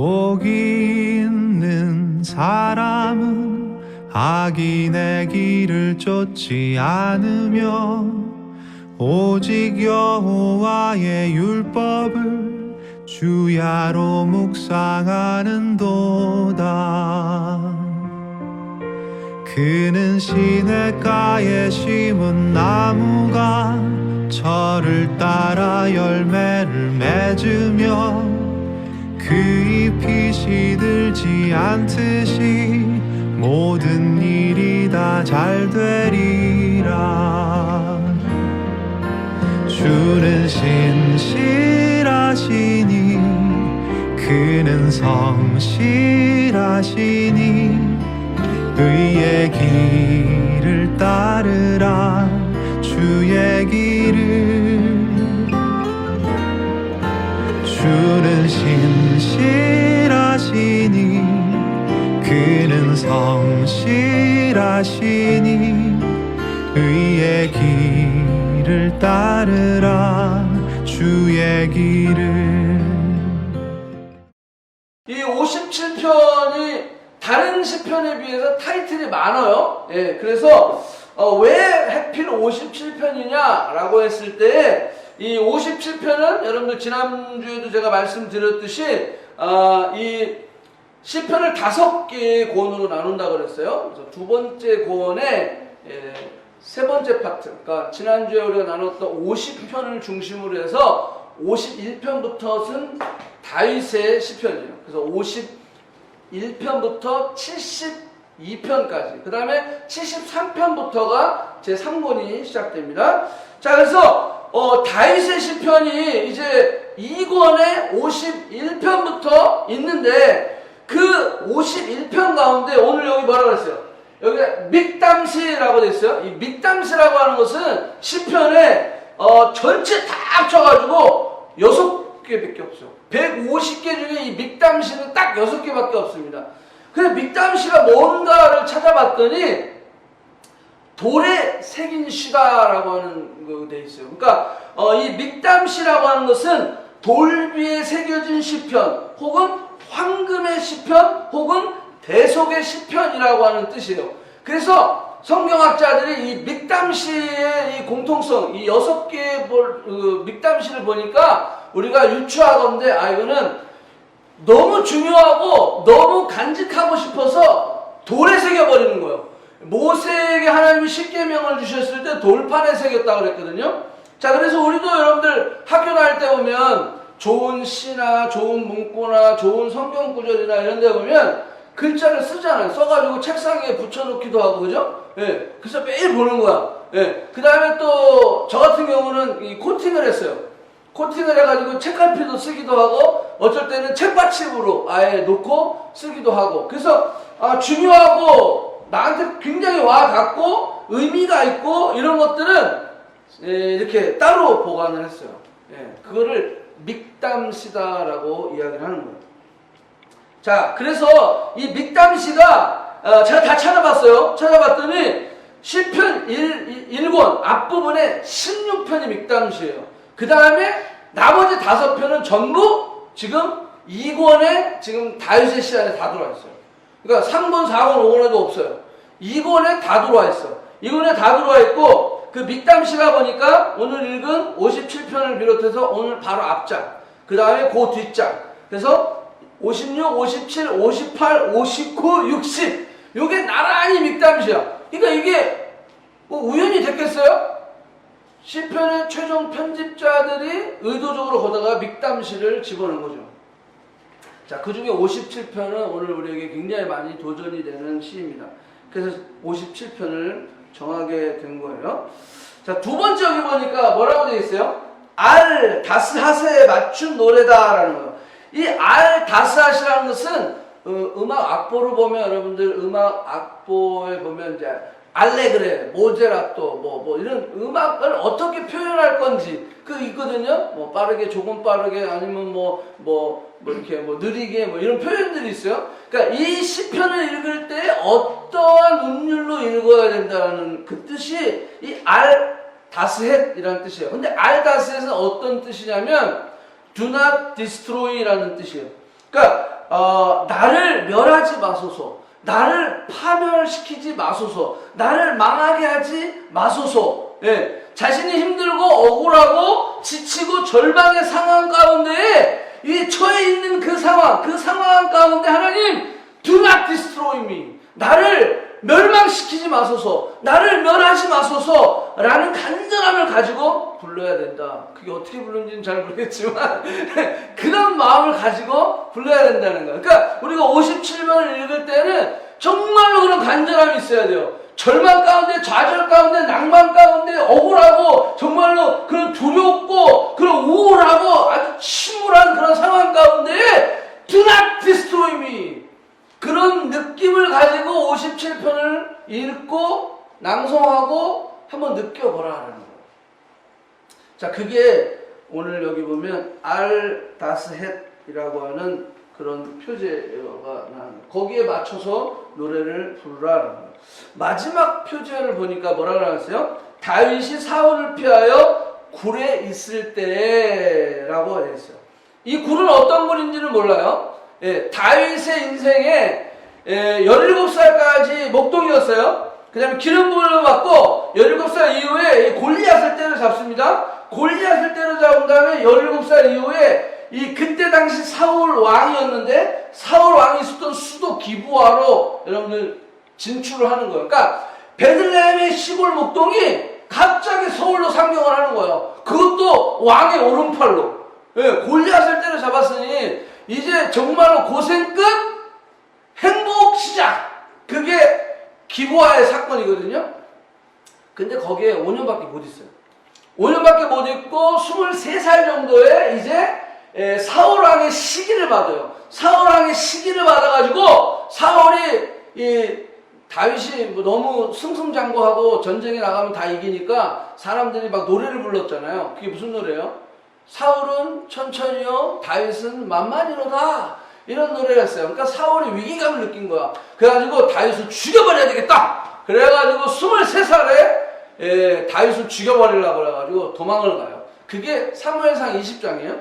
복이 있는 사람은 악인의 길을 쫓지 않으며 오직 여호와의 율법을 주야로 묵상하는도다. 그는 시냇가에 심은 나무가 철을 따라 열매를 맺으며 그 잎이 시들지 않듯이 모든 일이 다 잘 되리라. 주는 신실하시니 그는 성실하시니 의의 길을 따르라. 주의 길을. 주는 신실하시니 그는 성실하시니 의의 길을 따르라. 주의 길을. 이 57편이 다른 시편에 비해서 타이틀이 많아요. 예, 그래서 왜 하필 57편이냐라고 했을 때 이 57편은 여러분들 지난주에도 제가 말씀드렸듯이 이 시편을 5개의 권으로 나눈다고 그랬어요. 그래서 두 번째 권의 세 번째 파트, 그러니까 지난주에 우리가 나눴던 50편을 중심으로 해서 51편부터는 다윗의 시편이에요. 그래서 51편부터 72편까지, 그 다음에 73편부터가 제3권이 시작됩니다. 자, 그래서 다윗의 시편이 이제 2권에 51편부터 있는데 그 51편 가운데 오늘 여기 뭐라고 그랬어요? 여기 믹담시라고 되어 있어요. 이 믹담시라고 하는 것은 시편에 전체 다 합쳐가지고 6개밖에 없어요. 150개 중에 이 믹담시는 딱 6개밖에 없습니다. 그래서 믹담시가 뭔가를 찾아봤더니 돌에 새긴 시다라고 하는 거 돼 있어요. 그러니까 이 믹담시라고 하는 것은 돌 위에 새겨진 시편, 혹은 황금의 시편, 혹은 대속의 시편이라고 하는 뜻이에요. 그래서 성경학자들이 이 믹담시의 이 공통성, 이 6개의 믹담시를 보니까 우리가 유추하건대 이거는 너무 중요하고 너무 간직하고 싶어서 돌에 새겨버리는 거예요. 모세에게 하나님이 십계명을 주셨을 때 돌판에 새겼다고 그랬거든요. 자, 그래서 우리도 여러분들 학교 다닐 때 보면 좋은 시나 좋은 문구나 좋은 성경 구절이나 이런 데 보면 글자를 쓰잖아요. 써가지고 책상 위에 붙여놓기도 하고, 그죠? 예. 그래서 매일 보는 거야. 예. 그 다음에 또 저 같은 경우는 이 코팅을 했어요. 코팅을 해가지고 책갈피도 쓰기도 하고, 어쩔 때는 책받침으로 아예 놓고 쓰기도 하고. 그래서 중요하고 나한테 굉장히 와닿고 의미가 있고 이런 것들은 이렇게 따로 보관을 했어요. 예. 그거를 믹담시다라고 이야기를 하는 거예요. 자, 그래서 이 믹담시가 제가 다 찾아봤어요. 찾아봤더니 시편 1권 앞부분에 16편이 믹담시예요. 그 다음에 나머지 5편은 전부 지금 2권에 지금 다윗의 시 안에 다 들어와 있어요. 그러니까 3권, 4권, 5권에도 없어요. 2권에 다 들어와 있어. 2권에 다 들어와 있고 그 믹담시가 보니까 오늘 읽은 57편을 비롯해서 오늘 바로 앞장, 그 다음에 그 뒷장, 그래서 56, 57, 58, 59, 60 요게 나란히 믹담시야. 그러니까 이게 뭐 우연히 됐겠어요? 시편의 최종 편집자들이 의도적으로 거다가 믹담시를 집어넣은 거죠. 자, 그 중에 57편은 오늘 우리에게 굉장히 많이 도전이 되는 시입니다. 그래서 57편을 정하게 된 거예요. 자, 두 번째 여기 보니까 뭐라고 되어 있어요? 알 다스하세에 맞춘 노래다라는 거예요. 이 알 다스하시라는 것은 음악 악보를 보면 여러분들 음악 악보에 보면 이제 알레그레, 모제라또 뭐 이런 음악을 어떻게 표현할 건지 그 있거든요. 뭐 빠르게, 조금 빠르게, 아니면 뭐 이렇게 뭐 느리게 뭐 이런 표현들이 있어요. 그러니까 이 시편을 읽을 때 어떠한 운율로 읽어야 된다는 그 뜻이 이 알 다스헷이라는 뜻이에요. 근데 알 다스헷은 어떤 뜻이냐면 do not destroy라는 뜻이에요. 그러니까 나를 멸하지 마소서, 나를 파멸시키지 마소서, 나를 망하게 하지 마소서. 예, 자신이 힘들고 억울하고 지치고 절망의 상황 가운데에 이 처해 있는 그 상황 가운데 하나님 do not destroy me, 나를 멸망시키지 마소서, 나를 멸하지 마소서 라는 간절함을 가지고 불러야 된다. 그게 어떻게 부르는지는 잘 모르겠지만 그런 마음을 가지고 불러야 된다는 거야. 그러니까 우리가 57번을 읽을 때는 정말로 그런 간절함이 있어야 돼요. 절망 가운데, 좌절 가운데, 낭만 가운데, 억울하고 정말로 그런 두렵고 그런 우울하고 아주 침울한 그런 상황 가운데 do not destroy me, 그런 느낌을 가지고 57편을 읽고 낭송하고 한번 느껴보라는 거예요. 자, 그게 오늘 여기 보면 알다스헷이라고 하는 그런 표제가 나는 거기에 맞춰서 노래를 부르라는 거예요. 마지막 표제를 보니까 뭐라고 나왔어요? 다윗이 사울을 피하여 굴에 있을 때라고 되어 있어요. 이 굴은 어떤 굴인지는 몰라요. 예, 다윗의 인생에 17살까지 목동이었어요. 그 다음에 기름 부음을 받고 17살 이후에 골리앗을 때려잡습니다. 골리앗을 때려잡은 다음에 17살 이후에 그때 당시 사울 왕이었는데 사울 왕이 있었던 수도 기브아로 여러분들 진출을 하는 거예요. 그러니까 베들레헴의 시골 목동이 갑자기 서울로 상경을 하는 거예요. 그것도 왕의 오른팔로. 예, 골리앗을 때려잡았으니 이제 정말로 고생 끝, 행복 시작. 그게 기브아의 사건이거든요. 근데 거기에 5년밖에 못 있어요. 5년밖에 못 있고 23살 정도에 이제 사울왕의 시기를 받아요. 사울왕의 시기를 받아가지고 사울이 다윗이 뭐 너무 승승장구하고 전쟁에 나가면 다 이기니까 사람들이 막 노래를 불렀잖아요. 그게 무슨 노래예요? 사울은 천천히요, 다윗은 만만히로다. 이런 노래를 했어요. 그러니까 사울이 위기감을 느낀 거야. 그래가지고 다윗을 죽여버려야 되겠다. 그래가지고 23살에 다윗을 죽여버리려고 그래가지고 도망을 가요. 그게 사무엘상 20장이에요.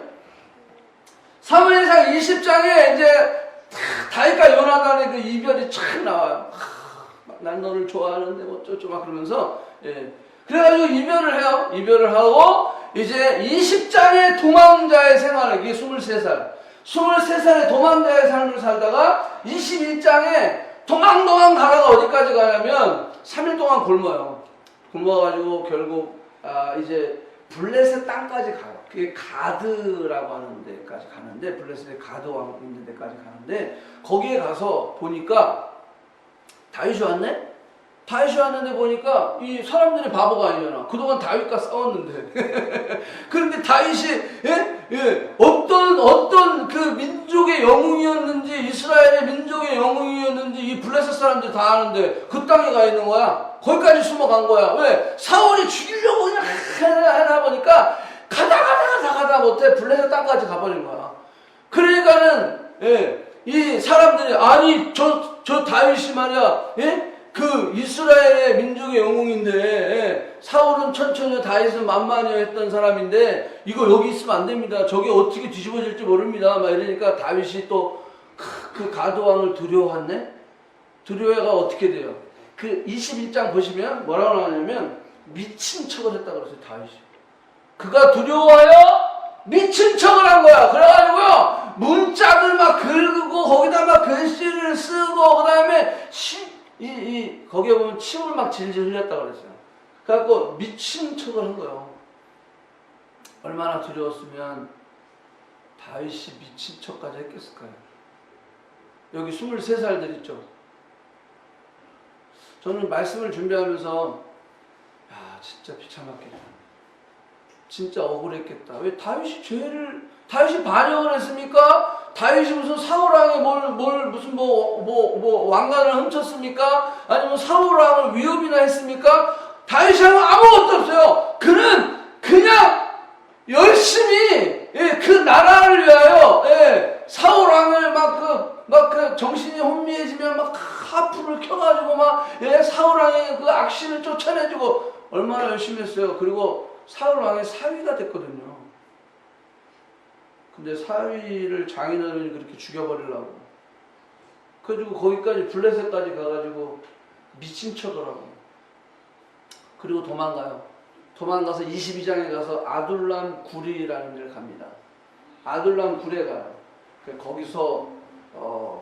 사무엘상 20장에 이제 다윗과 요나단의 그 이별이 촥 나와요. 난 너를 좋아하는데 어쩌고 막 그러면서 그래가지고 이별을 해요. 이별을 하고 이제 20장의 도망자의 생활을, 이게 23살의 도망자의 삶을 살다가 21장에 도망 가다가 어디까지 가냐면 3일 동안 굶어요. 굶어가지고 결국 이제 블레셋 땅까지 가요. 그게 가드라고 하는 데까지 가는데, 블레셋의 가드 왕 있는 데까지 가는데, 거기에 가서 보니까 다윗이 왔네? 다윗이 왔는데 보니까 이 사람들이 바보가 아니잖아. 그동안 다윗과 싸웠는데. 그런데 다윗이 어떤 그 민족의 영웅이었는지, 이스라엘의 민족의 영웅이었는지 이 블레셋 사람들이 다 아는데 그 땅에 가 있는 거야. 거기까지 숨어간 거야. 왜? 사울이 죽이려고 그냥 하다 보니까 가다 못해 블레셋 땅까지 가버린 거야. 그러니까는 이 사람들이 아니 저 다윗이 말이야, 그 이스라엘의 민족의 영웅인데 사울은 천천히 다윗은 만만히 했던 사람인데 이거 여기 있으면 안 됩니다. 저게 어떻게 뒤집어질지 모릅니다. 막 이러니까 다윗이 또 그 가드왕을 두려워했네. 두려워가 어떻게 돼요? 그 21장 보시면 뭐라고 나오냐면 미친 척을 했다 그랬어요. 다윗이. 그가 두려워하여 미친 척을 한 거야. 그래가지고요 문짝을 막 긁고 거기다 막 글씨를 쓰고 그 다음에 거기에 보면 침을 막 질질 흘렸다고 그랬어요. 그래갖고 미친 척을 한 거예요. 얼마나 두려웠으면 다윗이 미친 척까지 했겠을까요? 여기 23살들 있죠. 저는 말씀을 준비하면서 진짜 비참하겠다. 진짜 억울했겠다. 왜 다윗이 반역을 했습니까? 다윗이 무슨 사울왕에 무슨 왕관을 훔쳤습니까? 아니면 사울왕을 위협이나 했습니까? 다윗이 하면 아무것도 없어요. 그는 그냥 열심히 그 나라를 위하여 사울왕을 막 정신이 혼미해지면 막 하프를 켜가지고 막 사울왕의 그 악신을 쫓아내주고 얼마나 열심히 했어요. 그리고 사울왕의 사위가 됐거든요. 근데 사위를 장인어른이 그렇게 죽여버리려고. 그래가지고 거기까지 블레셋까지 가가지고 미친 척더라고. 그리고 도망가요. 도망가서 22장에 가서 아둘람 구리라는 데를 갑니다. 아둘람 굴에 가요. 거기서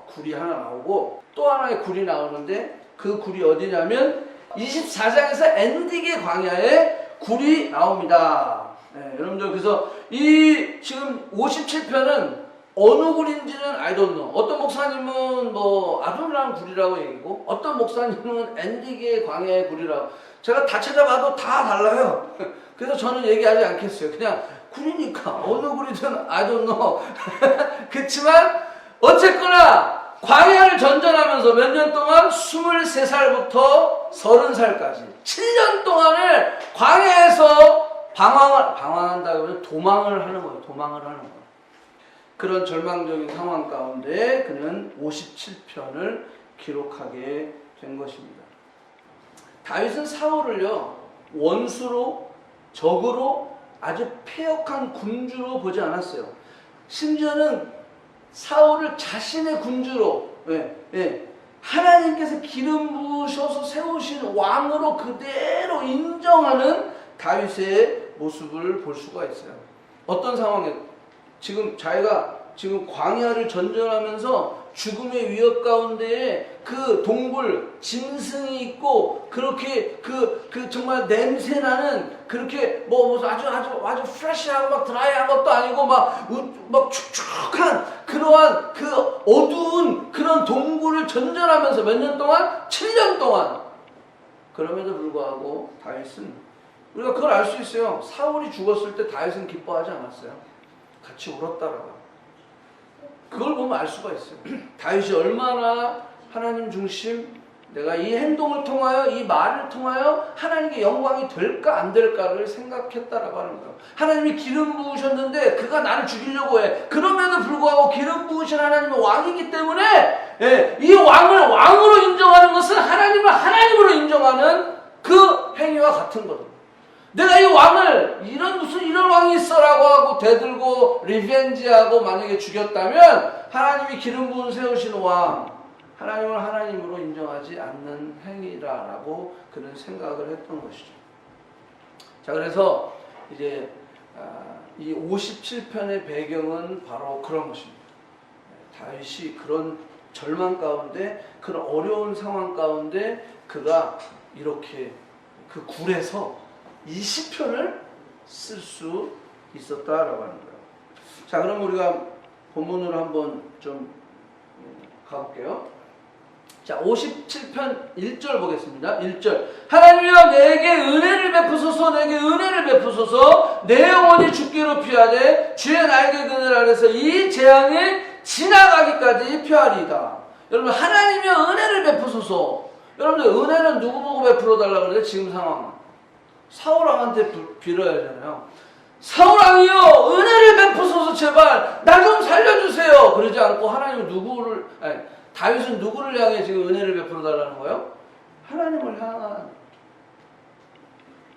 굴이 하나 나오고 또 하나의 굴이 나오는데 그 굴이 어디냐면 24장에서 엔디게 광야에 굴이 나옵니다. 네, 여러분들 그래서 이 지금 57편은 어느 굴인지는 I don't know. 어떤 목사님은 뭐 아둘람 굴이라고 얘기고 어떤 목사님은 엔디게 광야의 굴이라고. 제가 다 찾아봐도 다 달라요. 그래서 저는 얘기하지 않겠어요. 그냥 굴이니까 어느 굴이든 I don't know. 그렇지만 어쨌거나 광야를 전전하면서 몇 년 동안 23살부터 30살까지 7년 동안을 광야에서 방황한다고 하면 도망을 하는 거예요. 도망을 하는 거예요. 그런 절망적인 상황 가운데 그는 57편을 기록하게 된 것입니다. 다윗은 사울을요 원수로 적으로 아주 패역한 군주로 보지 않았어요. 심지어는 사울을 자신의 군주로 하나님께서 기름 부으셔서 세우신 왕으로 그대로 인정하는 다윗의 모습을 볼 수가 있어요. 어떤 상황에 지금 자기가 지금 광야를 전전하면서 죽음의 위협 가운데에 그 동굴 짐승이 있고 그렇게 그 정말 냄새나는 그렇게 뭐 아주 프레시하고 막 드라이한 것도 아니고 막 축축한 그러한 그 어두운 그런 동굴을 전전하면서 몇 년 동안 7년 동안 그럼에도 불구하고 다윗은 우리가 그걸 알 수 있어요. 사울이 죽었을 때 다윗은 기뻐하지 않았어요. 같이 울었다라고. 그걸 보면 알 수가 있어요. 다윗이 얼마나 하나님 중심, 내가 이 행동을 통하여 이 말을 통하여 하나님께 영광이 될까 안 될까를 생각했다라고 하는 거예요. 하나님이 기름 부으셨는데 그가 나를 죽이려고 해. 그럼에도 불구하고 기름 부으신 하나님은 왕이기 때문에 이 왕을 왕으로 인정하는 것은 하나님을 하나님으로 인정하는 그 행위와 같은 거죠. 내가 이 왕을 무슨 이런 왕이 있어라고 하고 대들고 리벤지하고 만약에 죽였다면 하나님이 기름 부은 세우신 왕 하나님을 하나님으로 인정하지 않는 행위라라고 그런 생각을 했던 것이죠. 자, 그래서 이제 이 57편의 배경은 바로 그런 것입니다. 다윗이 그런 절망 가운데 그런 어려운 상황 가운데 그가 이렇게 그 굴에서 20편을 쓸 수 있었다라고 하는 거예요. 자, 그럼 우리가 본문으로 한번 좀 가볼게요. 자, 57편 1절 보겠습니다. 1절. 하나님이여 내게 은혜를 베푸소서, 내게 은혜를 베푸소서. 내 영혼이 죽기로 피하되 주의 날개 그늘 아래서 이 재앙이 지나가기까지 피하리이다. 여러분, 하나님이여 은혜를 베푸소서. 여러분들 은혜는 누구 보고 베풀어 달라고 그래요? 지금 상황은 사울왕한테 빌어야 하잖아요. 사울왕이여 은혜를 베푸소서 제발 나 좀 살려주세요. 그러지 않고 하나님은 다윗은 누구를 향해 지금 은혜를 베풀어 달라는 거예요? 하나님을 향한,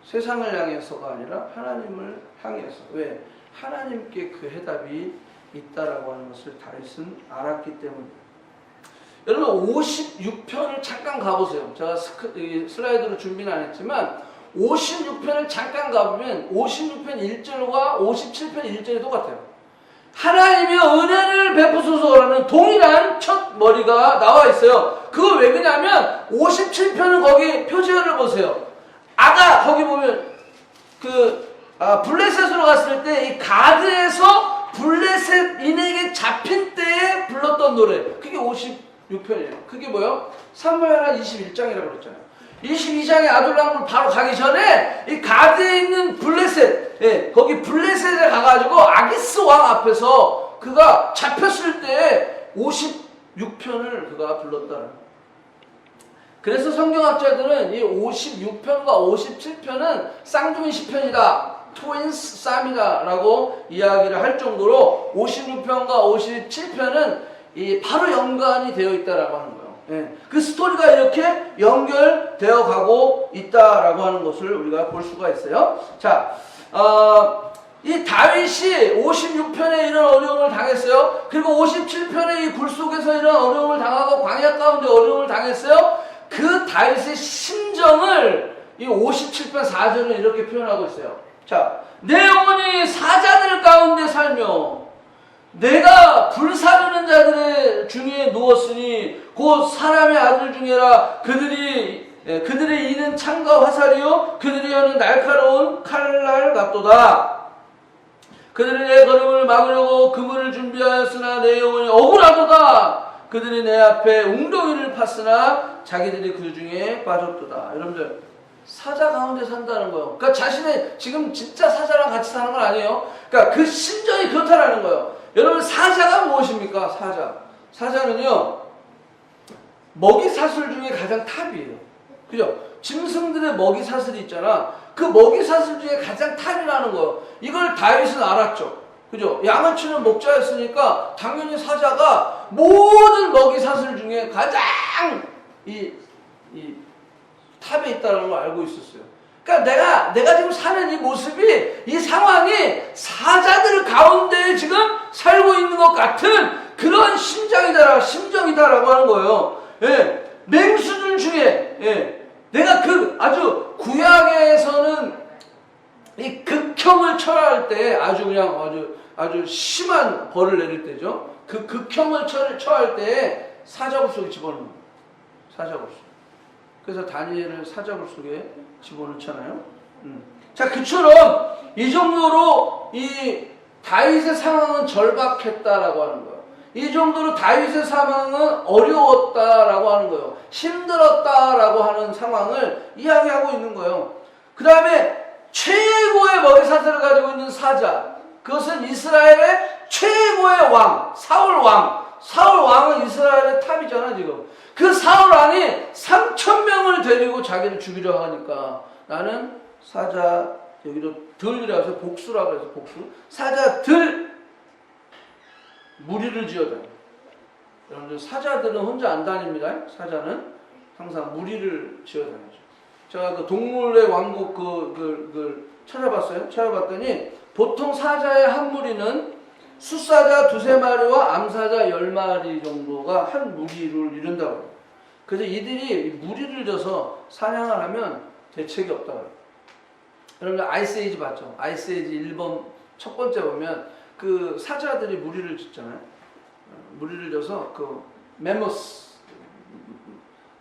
세상을 향해서가 아니라 하나님을 향해서. 왜? 하나님께 그 해답이 있다라고 하는 것을 다윗은 알았기 때문입니다. 여러분 56편을 잠깐 가보세요. 제가 슬라이드로 준비는 안 했지만 56편을 잠깐 가보면 56편 1절과 57편 1절이 똑같아요. 하나님이여 은혜를 베푸소서라는 동일한 첫 머리가 나와 있어요. 그거 왜 그러냐면 57편은 거기 표지어를 보세요. 거기 보면 블레셋으로 갔을 때 이 가드에서 블레셋인에게 잡힌 때에 불렀던 노래, 그게 56편이에요. 그게 뭐예요? 사무엘하 21장이라고 그랬잖아요. 22장의 아둘람을 바로 가기 전에 이 가드에 있는 블레셋, 거기 블레셋에 가가지고 아기스 왕 앞에서 그가 잡혔을 때 56편을 그가 불렀다는. 그래서 성경학자들은 이 56편과 57편은 쌍둥이 시편이다, 트윈스 쌈이다라고 이야기를 할 정도로 56편과 57편은 바로 연관이 되어 있다라고 하는 거예요. 그 스토리가 이렇게 연결되어 가고 있다라고 하는 것을 우리가 볼 수가 있어요. 자, 이 다윗이 56편에 이런 어려움을 당했어요. 그리고 57편에 이 굴 속에서 이런 어려움을 당하고 광야 광야 가운데 어려움을 당했어요. 그 다윗의 심정을 이 57편 4절은 이렇게 표현하고 있어요. 자, 내 영혼이 사자들 가운데 살며 내가 불사르는 자들의 중에 누웠으니 곧 사람의 아들 중에라. 그들의 이는 창과 화살이요 그들의 혀는 날카로운 칼날 같도다. 그들이 내 걸음을 막으려고 그물을 준비하였으나 내 영혼이 억울하도다. 그들이 내 앞에 웅덩이를 팠으나 자기들이 그 중에 빠졌도다. 여러분들, 사자 가운데 산다는 거예요. 그러니까 자신의 지금 진짜 사자랑 같이 사는 건 아니에요. 그러니까 그 심정이 그렇다라는 거예요. 여러분, 사자가 무엇입니까? 사자는요, 먹이 사슬 중에 가장 탑이에요. 그죠? 짐승들의 먹이 사슬이 있잖아. 그 먹이 사슬 중에 가장 탑이라는 거예요. 이걸 다윗은 알았죠. 그죠? 양을 치는 목자였으니까 당연히 사자가 모든 먹이 사슬 중에 가장 이 탑에 있다는 걸 알고 있었어요. 그러니까 내가 지금 사는 이 모습이, 이 상황이 사자들 가운데 지금 살고 있는 것 같은 그런 심정이다라고 하는 거예요. 예. 맹수들 중에, 예. 내가 아주 구약에서는 이 극형을 처할 때 아주 심한 벌을 내릴 때죠. 그 극형을 처할 때 사자굴 속에 집어넣는 거예요. 사자굴 속. 그래서 다니엘을 사자굴 속에 집어넣잖아요. 자, 그처럼 이 정도로 이 다윗의 상황은 절박했다라고 하는 거예요. 이 정도로 다윗의 상황은 어려웠다라고 하는 거예요. 힘들었다라고 하는 상황을 이야기하고 있는 거예요. 그 다음에 최고의 머리사슬을 가지고 있는 사자, 그것은 이스라엘의 최고의 왕, 사울 왕은 이스라엘의 탑이잖아 지금. 그 사울 왕이 3,000명을 데리고 자기를 죽이려 하니까 나는 사자, 여기도 들이라고 해서 복수라고 해서 복수, 사자 들 무리를 지어다녀. 여러분들, 사자들은 혼자 안 다닙니다. 사자는 항상 무리를 지어다니죠. 제가 그 동물의 왕국 찾아봤더니 보통 사자의 한 무리는 숫사자 2-3마리와 암사자 10마리 정도가 한 무리를 이룬다고 해요. 그래서 이들이 무리를 져서 사냥을 하면 대책이 없다고 해요. 여러분들 아이스에이지 봤죠? 아이스에이지 1번 첫 번째 보면 그 사자들이 무리를 짓잖아요. 무리를 져서 그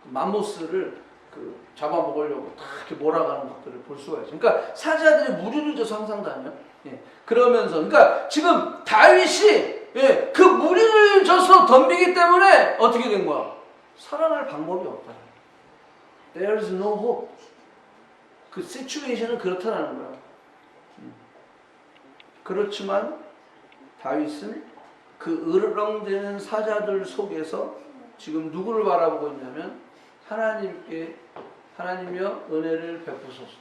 맘모스를 잡아먹으려고 다 이렇게 몰아가는 것들을 볼 수가 있어요. 그러니까 사자들이 무리를 져서 항상 다녀요. 예. 그러면서, 그러니까 지금 다윗이 그 무리를 져서 덤비기 때문에 어떻게 된 거야? 살아날 방법이 없다. There is no hope. 그 시츄에이션은 그렇다라는 거야. 그렇지만 다윗은 그 으르렁대는 사자들 속에서 지금 누구를 바라보고 있냐면 하나님이여 은혜를 베푸소서.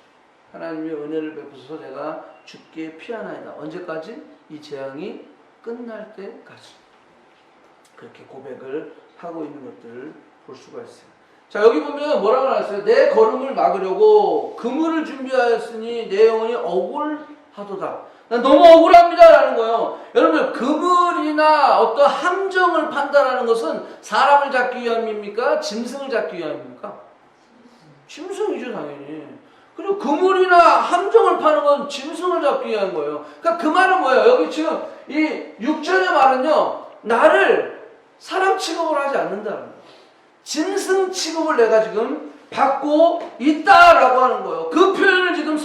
하나님이여 은혜를 베푸소서. 내가 죽게 피하나이다. 언제까지? 이 재앙이 끝날 때까지. 그렇게 고백을 하고 있는 것들을 볼 수가 있어요. 자, 여기 보면 뭐라고 나왔어요? 내 걸음을 막으려고 그물을 준비하였으니 내 영혼이 억울하도다. 난 너무 억울합니다 라는 거예요. 여러분, 그물이나 어떤 함정을 판다라는 것은 사람을 잡기 위함입니까? 짐승을 잡기 위함입니까? 짐승이죠, 당연히. 그리고 그물이나 함정을 파는 건 짐승을 잡기 위한 거예요. 그러니까 그 말은 뭐예요? 여기 지금 이 6절의 말은요, 나를 사람 취급을 하지 않는다는 거예요. 짐승 취급을 내가 지금 받고 있다라고 하는 거예요. 그 표현을 지금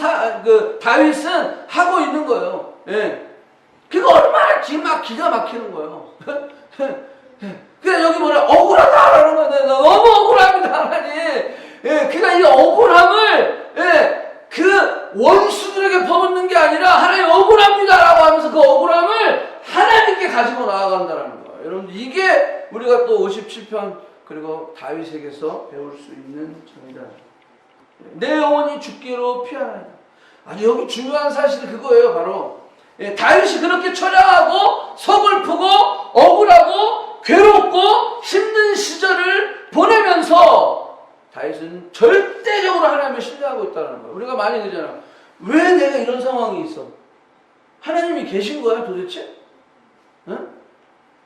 다윗은 하고 있는 거예요. 예. 그게 얼마나 기가 막히는 거예요. 그냥 여기 뭐래? 억울하다라는 거예요. 너무 억울합니다, 하나님. 예. 그러니까 이 억울함을, 예, 그 원수들에게 퍼붓는 게 아니라 하나님 억울합니다라고 하면서 그 억울함을 하나님께 가지고 나아간다라는 거예요. 여러분들, 이게 우리가 또 57편 그리고 다윗에게서 배울 수 있는 점이다. 내 영혼이 죽기로 피하나이다. 아주 여기 중요한 사실이 그거예요. 바로 다윗이 그렇게 처량하고 서글프고 억울하고 괴롭고 힘든 시절을 보내면서 다윗은 절대적으로 하나님을 신뢰하고 있다는 거예요. 우리가 많이 그러잖아. 왜 내가 이런 상황이 있어? 하나님이 계신 거야 도대체? 응?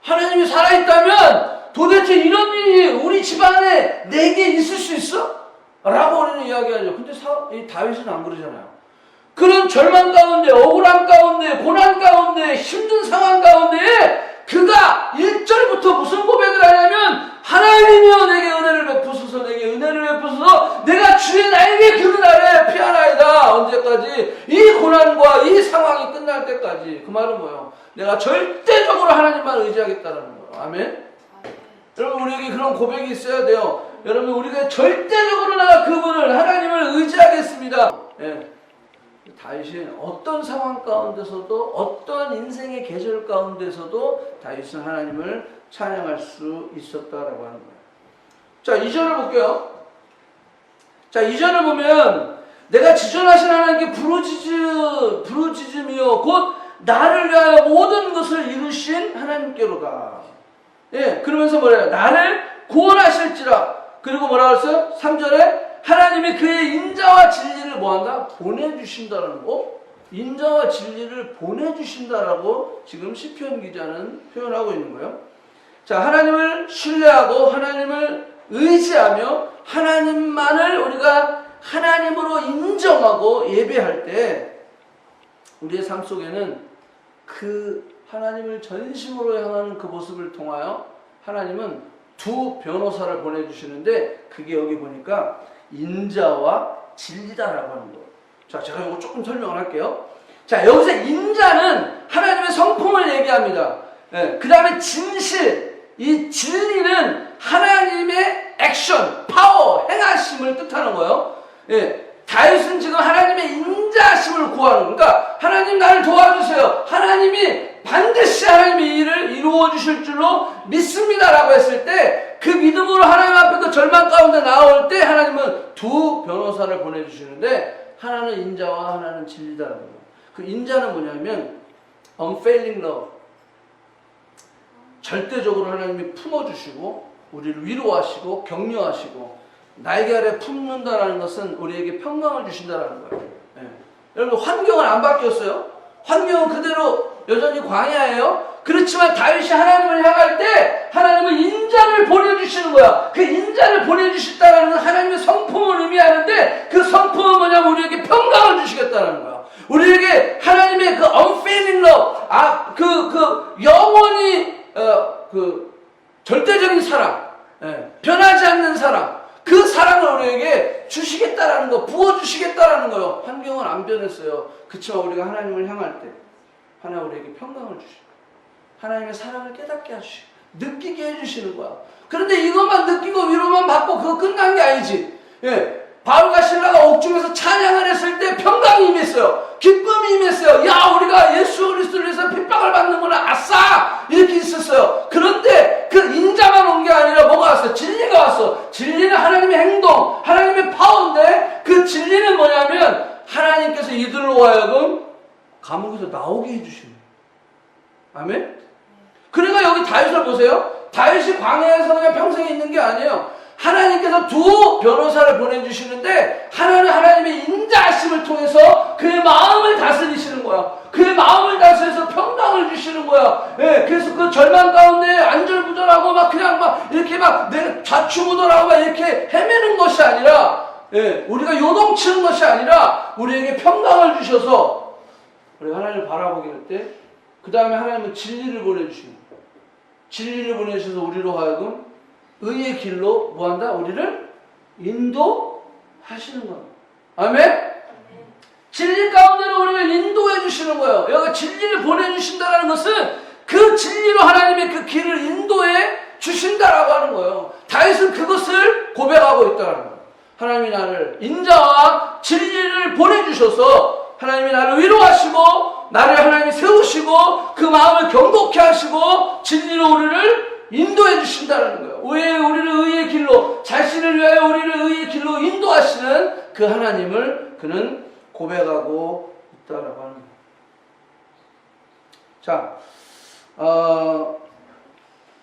하나님이 살아있다면 도대체 이런 일이 우리 집안에 내게 있을 수 있어? 라고 우리는 이야기하죠. 근데 이 다윗은 안 그러잖아요. 그런 절망 가운데, 억울함 가운데, 고난 가운데, 힘든 상황 가운데 그가 1절부터 무슨 고백을 하냐면 하나님이여 내게 은혜를 베푸소서, 내게 은혜를 베푸소서, 내가 주의 나에게 그 날에 피하나이다. 언제까지? 이 고난과 이 상황이 끝날 때까지. 그 말은 뭐예요? 내가 절대적으로 하나님만 의지하겠다는 거예요. 아멘? 여러분, 우리에게 그런 고백이 있어야 돼요. 여러분, 우리가 절대적으로 내가 그분을, 하나님을 의지하겠습니다. 예. 다윗은 어떤 상황 가운데서도, 어떤 인생의 계절 가운데서도 다윗은 하나님을 찬양할 수 있었다라고 하는 거예요. 자, 2절을 볼게요. 자, 2절을 보면 내가 지존하신 하나님께 부르짖음이요 곧 나를 위하여 모든 것을 이루신 하나님께로다. 예, 그러면서 뭐래요? 나를 구원하실지라. 그리고 뭐라고 했어요? 3절에 하나님이 그의 인자와 진리를 뭐한다? 보내주신다라는 거. 인자와 진리를 보내주신다라고 지금 시편 기자는 표현하고 있는 거예요. 자, 하나님을 신뢰하고 하나님을 의지하며 하나님만을 우리가 하나님으로 인정하고 예배할 때 우리의 삶 속에는 그 하나님을 전심으로 향하는 그 모습을 통하여 하나님은 두 변호사를 보내주시는데 그게 여기 보니까 인자와 진리다라고 하는 거예요. 자, 제가 이거 조금 설명을 할게요. 자, 여기서 인자는 하나님의 성품을 얘기합니다. 예, 그 다음에 진실, 이 진리는 하나님의 액션, 파워, 행하심을 뜻하는 거예요. 예, 다윗은 지금 하나님의 인자심을 구하는, 그러니까 하나님 나를 도와주세요. 하나님이 반드시 하나님의 일을 이루어 주실 줄로 믿습니다라고 했을 때 그 믿음으로 하나님 앞에 그 절망 가운데 나올 때 하나님은 두 변호사를 보내주시는데 하나는 인자와 하나는 진리다라는 거예요. 그 인자는 뭐냐면 unfailing love, 절대적으로 하나님이 품어주시고 우리를 위로하시고 격려하시고 날개 아래 품는다라는 것은 우리에게 평강을 주신다라는 거예요. 예. 여러분, 환경은 안 바뀌었어요. 환경은 그대로 여전히 광야예요. 그렇지만 다윗이 하나님을 향할 때 하나님은 인자를 보내주시는 거야. 그 인자를 보내주셨다는 건 하나님의 성품을 의미하는데 그 성품은 뭐냐면 우리에게 평강을 주시겠다는 거야. 우리에게 하나님의 그 unfailing love, 영원히 절대적인 사랑, 변하지 않는 사랑, 그 사랑을 우리에게 주시겠다라는 거, 부어주시겠다라는 거요. 환경은 안 변했어요. 그렇지만 우리가 하나님을 향할 때 하나님 우리에게 평강을 주시고 하나님의 사랑을 깨닫게 하시고 느끼게 해주시는 거야. 그런데 이것만 느끼고 위로만 받고 그거 끝난 게 아니지. 예, 바울과 신라가 옥중에서 찬양을 했을 때 평강이 임했어요. 기쁨이 임했어요. 야, 우리가 예수 그리스도를 위해서 핍박을 받는구나. 아싸! 이렇게 있었어요. 그런데 그 인자만 온 게 아니라 뭐가 왔어? 진리가 왔어. 진리는 하나님의 행동, 하나님의 파워인데 그 진리는 뭐냐면 하나님께서 이들로 하여금 감옥에서 나오게 해주시는 거예요. 아멘? 그러니까 여기 다윗을 보세요. 다윗이 광야에서 그냥 평생에 있는 게 아니에요. 하나님께서 두 변호사를 보내주시는데 하나는 하나님의 인자하심을 통해서 그의 마음을 다스리시는 거야. 그의 마음을 다스려서 평강을 주시는 거야. 예, 그래서 그 절망 가운데 안절부절하고 막 그냥 막 이렇게 막 내 좌충우돌하고 막 이렇게 헤매는 것이 아니라, 예, 우리가 요동치는 것이 아니라 우리에게 평강을 주셔서 우리가 하나님을 바라보게 할 때 그 다음에 하나님은 진리를 보내주시는 거야. 진리를 보내주셔서 우리로 하여금 의의 길로 뭐한다? 우리를 인도하시는 거예요. 아멘? 진리 가운데로 우리를 인도해 주시는 거예요. 여기 진리를 보내주신다는 것은 그 진리로 하나님의 그 길을 인도해 주신다라고 하는 거예요. 다윗은 그것을 고백하고 있다는 거예요. 하나님이 나를 인자와 진리를 보내주셔서 하나님이 나를 위로하시고 나를 하나님이 세우시고 그 마음을 경고케 하시고 진리로 우리를 인도해 주신다는 거예요. 우리를 의의 길로, 자신을 위하여 우리를 의의 길로 인도하시는 그 하나님을 그는 고백하고 있다라고 하는 거예요. 자,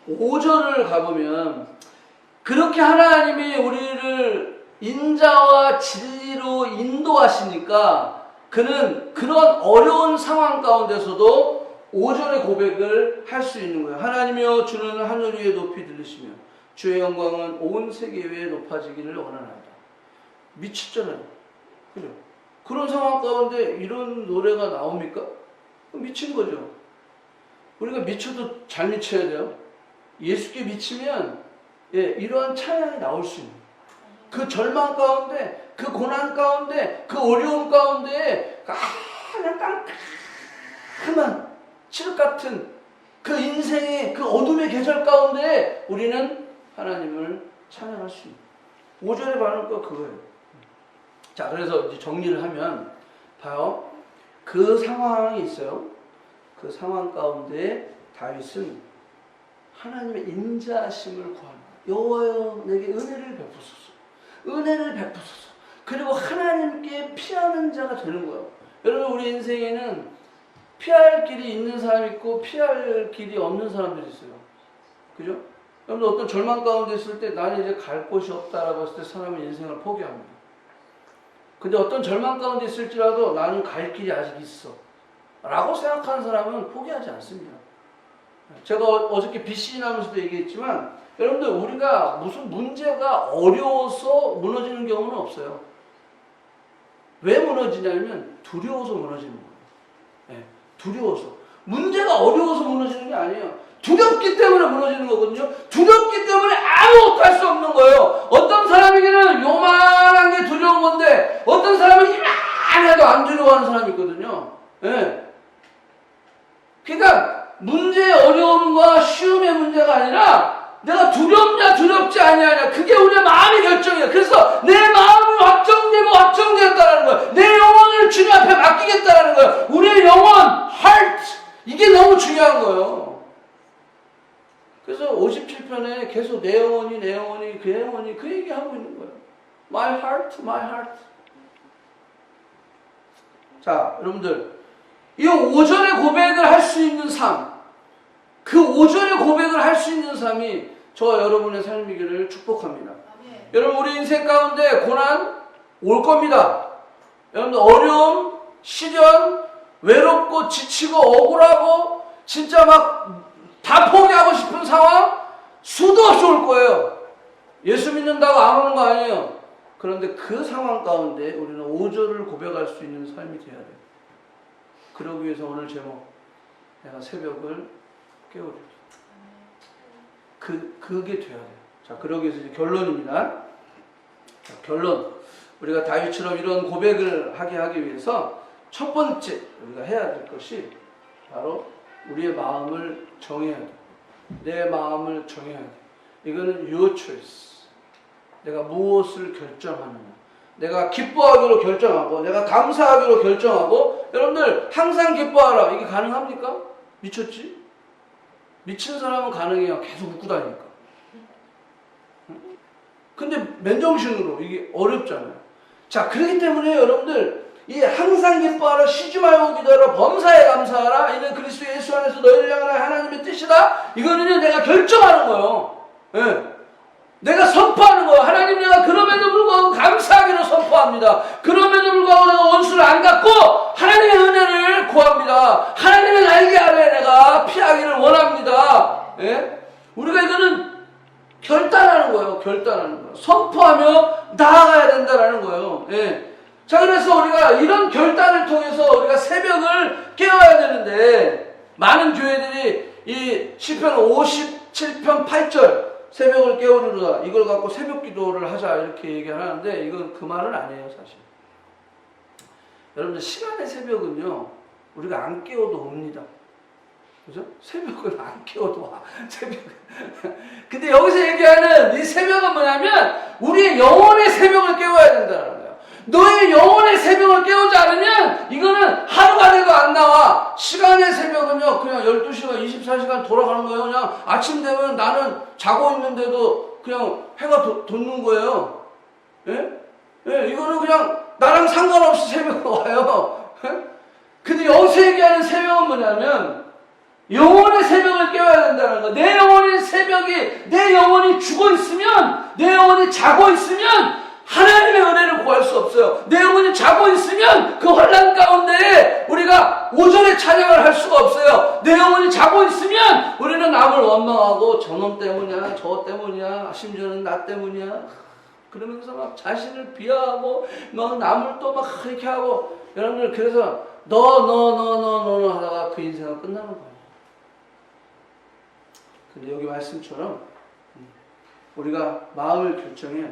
5절을 가보면 그렇게 하나님이 우리를 인자와 진리로 인도하시니까 그는 그런 어려운 상황 가운데서도 5절의 고백을 할 수 있는 거예요. 하나님이여 주는 하늘 위에 높이 들리시며 주의 영광은 온 세계 위에 높아지기를 원하나이다. 미쳤잖아요. 그죠? 그런 상황 가운데 이런 노래가 나옵니까? 미친 거죠. 우리가 미쳐도 잘 미쳐야 돼요. 예수께 미치면 이러한 찬양이 나올 수 있는 거예요. 그 절망 가운데, 그 고난 가운데, 그 어려움 가운데 가장 깜깜한 칠흑 같은 그 인생의 그 어둠의 계절 가운데 우리는 하나님을 찬양할 수 있는 5절의 반응과 그거예요. 자, 그래서 이제 정리를 하면 봐요. 그 상황이 있어요. 그 상황 가운데 다윗은 하나님의 인자하심을 구합니다. 여호와여 내게 은혜를 베푸소서. 은혜를 베푸소서. 그리고 하나님께 피하는 자가 되는 거예요. 여러분 우리 인생에는 피할 길이 있는 사람이 있고 피할 길이 없는 사람들이 있어요. 그죠? 여러분 어떤 절망 가운데 있을 때 나는 이제 갈 곳이 없다라고 했을 때 사람은 인생을 포기합니다. 근데 어떤 절망 가운데 있을지라도 나는 갈 길이 아직 있어 라고 생각하는 사람은 포기하지 않습니다. 제가 어저께 BC 나면서도 얘기했지만 여러분들 우리가 무슨 문제가 어려워서 무너지는 경우는 없어요. 왜 무너지냐면 두려워서 무너지는 거예요. 네, 두려워서. 문제가 어려워서 무너지는 게 아니에요. 두렵기 때문에 무너지는 거거든요. 두렵기 때문에 아무것도 할 수 없는 거예요. 어떤 사람에게는 요만한 게 두려운 건데 어떤 사람은 이만해도 안 두려워하는 사람이 있거든요. 네. 그러니까 문제의 어려움과 쉬움의 문제가 아니라 내가 두렵냐 두렵지 아니하냐 그게 우리의 마음의 결정이에요. 그래서 내 마음을 확정되고 확정되었다는 거예요. 내 영혼을 주님 앞에 맡기겠다는 거예요. 우리의 영혼, heart 이게 너무 중요한 거예요. 그래서 57편에 계속 내 영혼이 그 영혼이 그 얘기하고 있는 거예요. My heart, my heart. 자, 여러분들 이 5절의 고백을 할 수 있는 삶, 그 5절의 고백을 할 수 있는 삶이 저와 여러분의 삶이기를 축복합니다. 네. 여러분 우리 인생 가운데 고난 올 겁니다. 여러분들 어려움, 시련, 외롭고 지치고 억울하고 진짜 막 다 포기하고 싶은 상황 수도 없이 올 거예요. 예수 믿는다고 안 오는 거 아니에요. 그런데 그 상황 가운데 우리는 5절을 고백할 수 있는 삶이 돼야 돼요. 그러기 위해서 오늘 제목 내가 새벽을 깨우리라. 그게 돼야 돼요. 자, 그러기 위해서 이제 결론입니다. 자, 결론. 우리가 다윗처럼 이런 고백을 하기 위해서 첫 번째 우리가 해야 될 것이 바로 우리의 마음을 정해야 돼. 내 마음을 정해야 돼. 이거는 your choice. 내가 무엇을 결정하느냐. 내가 기뻐하기로 결정하고 내가 감사하기로 결정하고 여러분들 항상 기뻐하라. 이게 가능합니까? 미쳤지? 미친 사람은 가능해요. 계속 웃고 다니니까. 근데 맨정신으로 이게 어렵잖아요. 자, 그렇기 때문에 여러분들 이 항상 기뻐하라, 쉬지 말고 기도하라, 범사에 감사하라. 이는 그리스도 예수 안에서 너희를 향한 하나님의 뜻이다. 이거는 내가 결정하는 거예요. 네. 내가 선포하는 거예요. 하나님 내가 그럼에도 불구하고 감사하기로 선포합니다. 그럼에도 불구하고 내가 원수를 안 갚고 하나님의 은혜를 구합니다. 하나님의 날개 아래 내가 피하기를 원합니다. 네? 우리가 이거는 결단하는 거예요. 결단하는 거예요. 선포하며 나아가야 된다는 거예요. 네. 자, 그래서 우리가 이런 결단을 통해서 우리가 새벽을 깨워야 되는데 많은 교회들이 이 시편 57편 8절 새벽을 깨우리로다 이걸 갖고 새벽 기도를 하자 이렇게 얘기하는데 이건 그 말은 아니에요. 사실 여러분들 시간의 새벽은요 우리가 안 깨워도 옵니다. 그죠? 새벽은 안 깨워도 와. 새벽. 근데 여기서 얘기하는 이 새벽은 뭐냐면 우리의 영혼의 새벽을 깨워야 된다는 거예요. 너의 영혼의 새벽을 깨우지 않으면 이거는 하루가 돼도 안 나와. 시간의 새벽은요 그냥 12시간 24시간 돌아가는 거예요. 그냥 아침 되면 나는 자고 있는데도 그냥 해가 돋는 거예요. 예? 예, 이거는 그냥 나랑 상관없이 새벽이 와요. 예? 근데 여기서 얘기하는 새벽은 뭐냐면 영혼의 새벽을 깨워야 된다는 거. 내 영혼의 새벽이 내 영혼이 죽어 있으면 내 영혼이 자고 있으면 하나님의 은혜를 구할 수 없어요. 내 영혼이 자고 있으면 그 혼란 가운데 우리가 오전에 찬양을 할 수가 없어요. 내 영혼이 자고 있으면 우리는 남을 원망하고 저놈 때문이야, 저 때문이야, 심지어는 나 때문이야 그러면서 막 자신을 비하하고 막 남을 또 막 이렇게 하고, 여러분들 그래서 너 하다가 그 인생은 끝나는 거예요. 근데 여기 말씀처럼 우리가 마음을 결정해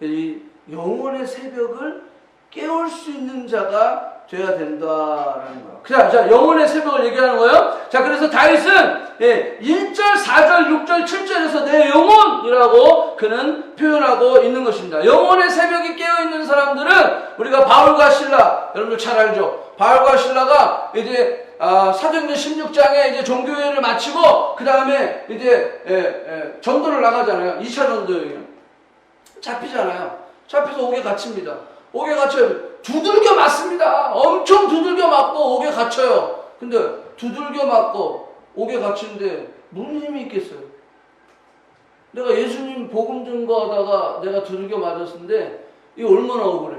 이 영혼의 새벽을 깨울 수 있는 자가 돼야 된다라는 거예요. 자, 영혼의 새벽을 얘기하는 거예요. 자, 그래서 다윗은 1절, 4절, 6절, 7절에서 내 영혼이라고 그는 표현하고 있는 것입니다. 영혼의 새벽이 깨어있는 사람들은 우리가 바울과 신라, 여러분들 잘 알죠? 바울과 신라가 이제 사도행전 16장에 이제 종교회를 마치고 그 다음에 이제 전도를 나가잖아요. 2차 전도여행이요. 잡히잖아요. 잡혀서 옥에 갇힙니다. 옥에 갇혀요. 두들겨 맞습니다. 엄청 두들겨 맞고 옥에 갇혀요. 근데 두들겨 맞고 옥에 갇히는데 무슨 힘이 있겠어요? 내가 예수님 복음 증거하다가 내가 두들겨 맞았는데 이거 얼마나 억울해.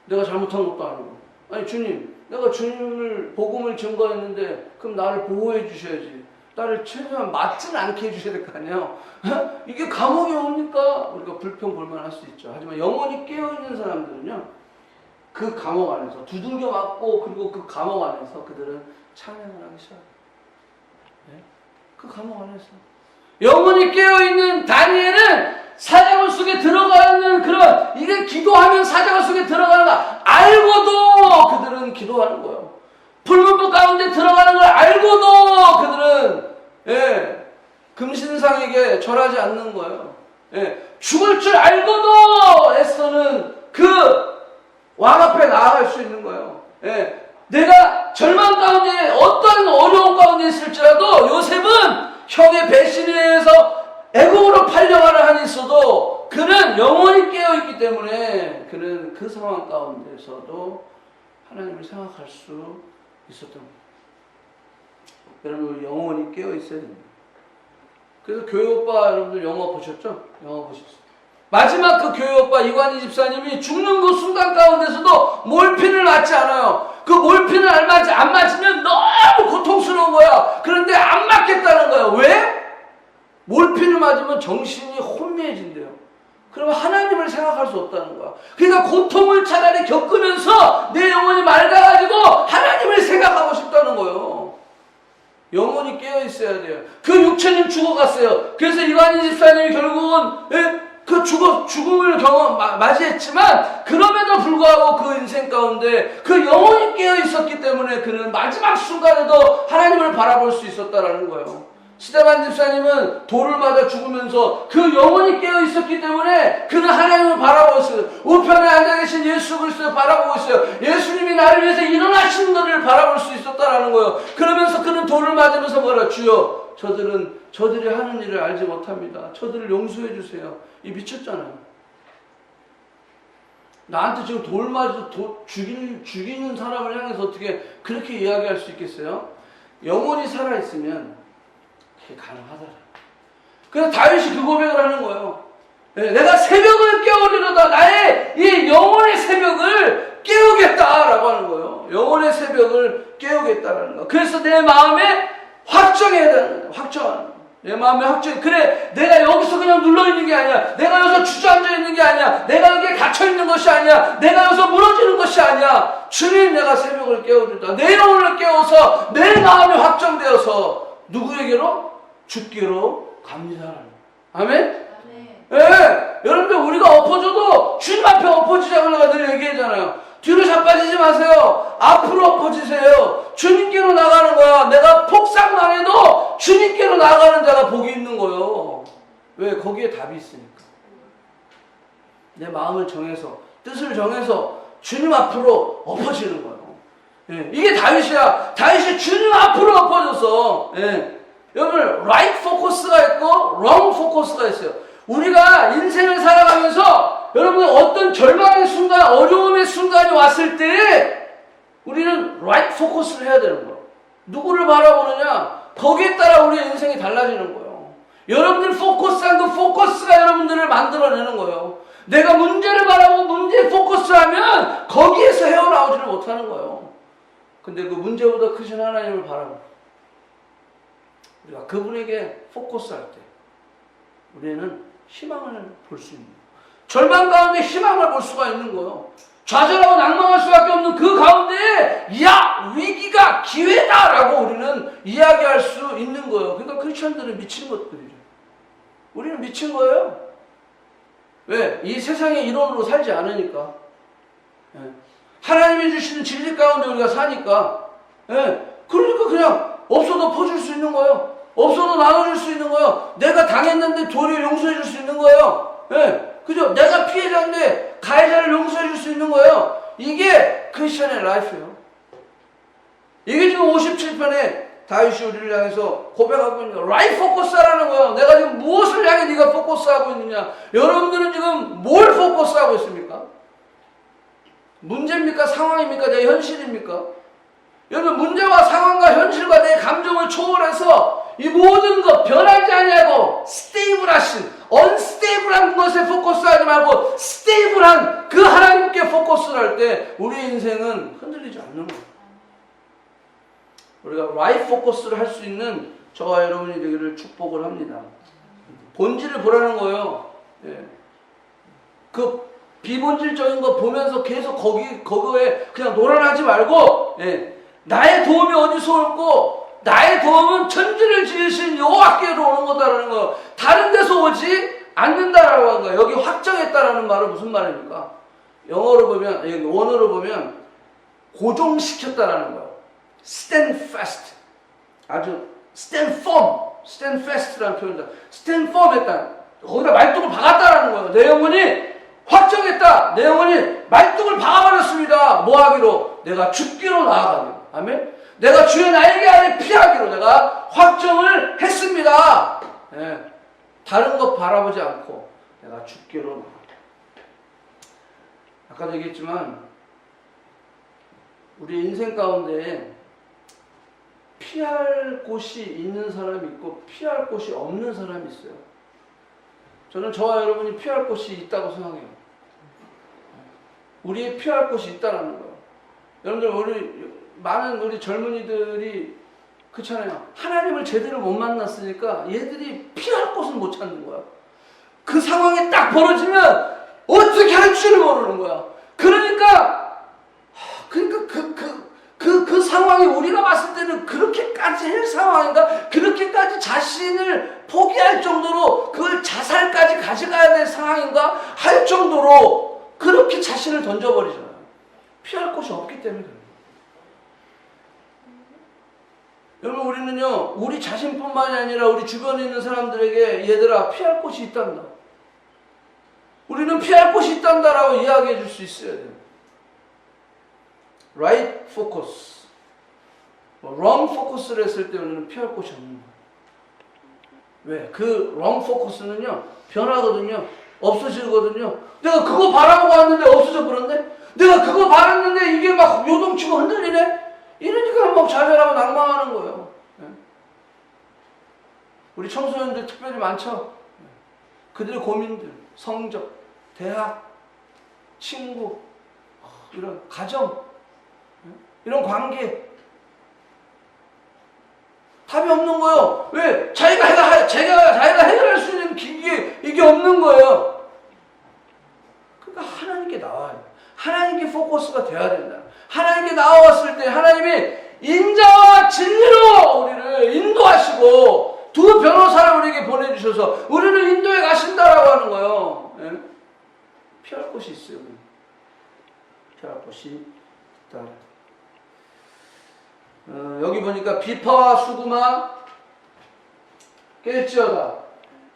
내가 잘못한 것도 아니고. 아니 주님, 내가 주님을 복음을 증거했는데 그럼 나를 보호해 주셔야지. 나를 최소한 맞지는 않게 해주셔야 될 거 아니에요. 이게 감옥이 옵니까? 우리가 불평불만할 수 있죠. 하지만 영혼이 깨어있는 사람들은요, 그 감옥 안에서 두들겨 맞고 그리고 그 감옥 안에서 그들은 찬양을 하기 시작해요. 네? 그 감옥 안에서 영혼이 깨어있는 다니엘은 사자굴 속에 들어가는 그런, 이게 기도하면 사자굴 속에 들어가는 거 알고도 그들은 기도하는 거예요. 풀문불 가운데 들어가는 걸 알고도 그들은 금신상에게 절하지 않는 거예요. 죽을 줄 알고도 애써는 그 왕 앞에 나아갈 수 있는 거예요. 내가 절망 가운데 어떤 어려운 가운데 있을지라도 요셉은 형의 배신에 의해서 애국으로 팔려가는 한이 있어도 그는 영원히 깨어있기 때문에 그는 그 상황 가운데서도 하나님을 생각할 수 있었던 거예요. 여러분 영혼이 깨어있어야 됩니다. 그래서 교회 오빠 여러분들 영화 보셨죠? 영화 보셨어요. 마지막 그 교회 오빠 이관희 집사님이 죽는 그 순간 가운데서도 몰핀을 맞지 않아요. 그 몰핀을 안 맞으면 너무 고통스러운 거야. 그런데 안 맞겠다는 거야. 왜? 몰핀을 맞으면 정신이 혼미해진대요. 그러면 하나님을 생각할 수 없다는 거야. 그러니까 고통을 차라리 겪으면서 내 영혼이 맑아가지고 하나님을 생각하고 싶다는 거예요. 영혼이 깨어있어야 돼요. 그 육체는 죽어갔어요. 그래서 이관희 집사님이 결국은 그 죽음을 맞이했지만 그럼에도 불구하고 그 인생 가운데 그 영혼이 깨어있었기 때문에 그는 마지막 순간에도 하나님을 바라볼 수 있었다라는 거예요. 스데반 집사님은 돌을 맞아 죽으면서 그 영혼이 깨어있었기 때문에 그는 하나님을 바라보고 있어요. 우편에 앉아 계신 예수 그리스도를 바라보고 있어요. 예수님이 나를 위해서 일어나신 것을 바라볼 수 있었다라는 거예요. 그러면서 그는 돌을 맞으면서 뭐라, 주여 저들이 하는 일을 알지 못합니다. 저들을 용서해 주세요. 이 미쳤잖아요. 나한테 지금 돌 맞아서 죽이는 사람을 향해서 어떻게 그렇게 이야기할 수 있겠어요? 영혼이 살아있으면 그게 가능하더라. 그래서 다윗이 그 고백을 하는 거예요. 내가 새벽을 깨우리로다. 나의 이 영혼의 새벽을 깨우겠다라고 하는 거예요. 영혼의 새벽을 깨우겠다라는 거예요. 그래서 내 마음에 확정해야 되는 거예요. 확정하는 거예요. 내 마음에 확정. 그래, 내가 여기서 그냥 눌러있는 게 아니야. 내가 여기서 주저앉아 있는 게 아니야. 내가 여기에 갇혀있는 것이 아니야. 내가 여기서 무너지는 것이 아니야. 주님, 내가 새벽을 깨워준다. 내 영혼을 깨워서 내 마음이 확정되어서 누구에게로? 주께로 갑니다. 아멘? 여러분들 우리가 엎어져도 주님 앞에 엎어지자고 내가 늘 얘기하잖아요. 뒤로 자빠지지 마세요. 앞으로 엎어지세요. 주님께로 나가는 거야. 내가 폭삭망해도 주님께로 나가는 자가 복이 있는 거예요. 왜? 거기에 답이 있으니까. 내 마음을 정해서, 뜻을 정해서 주님 앞으로 엎어지는 거예요. 이게 다윗이야. 다윗이 주님 앞으로 엎어져서. 여러분, right focus가 있고 wrong focus가 있어요. 우리가 인생을 살아가면서 여러분 어떤 절망의 순간, 어려움의 순간이 왔을 때 우리는 right focus를 해야 되는 거예요. 누구를 바라보느냐, 거기에 따라 우리의 인생이 달라지는 거예요. 여러분들 포커스한 그 포커스가 여러분들을 만들어내는 거예요. 내가 문제를 바라보고 문제에 포커스하면 거기에서 헤어나오지를 못하는 거예요. 근데 그 문제보다 크신 하나님을 바라보고 우리가 그분에게 포커스할 때 우리는 희망을 볼 수 있는 거예요. 절망 가운데 희망을 볼 수가 있는 거예요. 좌절하고 낭망할 수밖에 없는 그 가운데 야 위기가 기회다라고 우리는 이야기할 수 있는 거예요. 그러니까 크리스천들은 미친 것들이죠. 우리는 미친 거예요. 왜? 이 세상의 이론으로 살지 않으니까. 예. 하나님이 주시는 진리 가운데 우리가 사니까. 예. 그러니까 그냥 없어도 퍼줄 수 있는 거예요. 없어도 나눠줄 수 있는 거예요. 내가 당했는데 도리어 용서해 줄 수 있는 거예요. 예. 그죠? 내가 피해자인데 가해자를 용서해 줄 수 있는 거예요. 이게 크리스천의 라이프예요. 이게 지금 57편에 다윗이 우리를 향해서 고백하고 있는 거예요. 라이프 포커스하라는 거예요. 내가 지금 무엇을 향해 네가 포커스하고 있느냐. 여러분들은 지금 뭘 포커스하고 있습니까? 문제입니까? 상황입니까? 내 현실입니까? 여러분 문제와 상황과 현실과 내 감정을 초월해서 이 모든 것 변하지 아니하고 스테이블하신 언스테이블한 것에 포커스하지 말고 스테이블한 그 하나님께 포커스를 할 때 우리 인생은 흔들리지 않는 거예요. 우리가 라이프 포커스를 할 수 있는 저와 여러분이 되기를 축복을 합니다. 본질을 보라는 거예요. 예. 그 비본질적인 거 보면서 계속 거기에 그냥 놀아나지 말고 예. 나의 도움이 어디서 올고 나의 도움은 천지를 지으신 여호와께로 오는 거다라는 거. 다른 데서 오지 않는다라고 하는 거예요. 여기 확정했다라는 말은 무슨 말입니까? 영어로 보면 여기 원어로 보면 고정시켰다라는 거예요. stand fast. 아주 stand firm. stand fast라는 표현이다. stand firm 했다. 거기다 말뚝을 박았다라는 거예요. 내 영혼이 확정했다. 내 영혼이 말뚝을 박아버렸습니다. 뭐 하기로? 내가 죽기로 나아가기로. 아멘? 내가 주의 날개 아래 피하기로 내가 확정을 했습니다. 예. 다른 것 바라보지 않고 내가 죽기로 나아가. 아까도 얘기했지만 우리 인생 가운데 피할 곳이 있는 사람이 있고 피할 곳이 없는 사람이 있어요. 저는 저와 여러분이 피할 곳이 있다고 생각해요. 우리의 피할 곳이 있다라는 거예요. 여러분들 많은 우리 젊은이들이 그렇잖아요. 하나님을 제대로 못 만났으니까 얘들이 피할 곳을 못 찾는 거야. 그 상황이 딱 벌어지면 어떻게 할 줄을 모르는 거야. 그러니까 그 상황이 우리가 봤을 때는 그렇게까지 할 상황인가? 그렇게까지 자신을 포기할 정도로 그걸 자살까지 가져가야 될 상황인가? 할 정도로 그렇게 자신을 던져버리잖아요. 피할 곳이 없기 때문에 그래요. 여러분 우리는요 우리 자신뿐만이 아니라 우리 주변에 있는 사람들에게 얘들아 피할 곳이 있단다. 우리는 피할 곳이 있단다라고 이야기해 줄 수 있어야 돼요. right focus, wrong focus를 했을 때 우리는 피할 곳이 없는 거예요. 왜? 그 wrong focus는요 변하거든요. 없어지거든요. 내가 그거 바라보고 왔는데 없어져 버렸네. 내가 그거 바랐는데 이게 막 요동치고 흔들리네. 이러니까 막 좌절하고 낭망하는 거예요. 우리 청소년들 특별히 많죠. 그들의 고민들, 성적, 대학, 친구, 이런 가정, 이런 관계 답이 없는 거예요. 왜? 자기가 해결할 수 있는 이게 없는 거예요. 그러니까 하나님께 나와요. 하나님께 포커스가 돼야 된다. 하나님께 나와왔을 때 하나님이 인자와 진리로 우리를 인도하시고 두 변호사를 우리에게 보내주셔서 우리를 인도해 가신다라고 하는 거예요. 예? 피할 곳이 있어요. 피할 곳이 있다. 여기 보니까 비파와 수구마 깰지어다.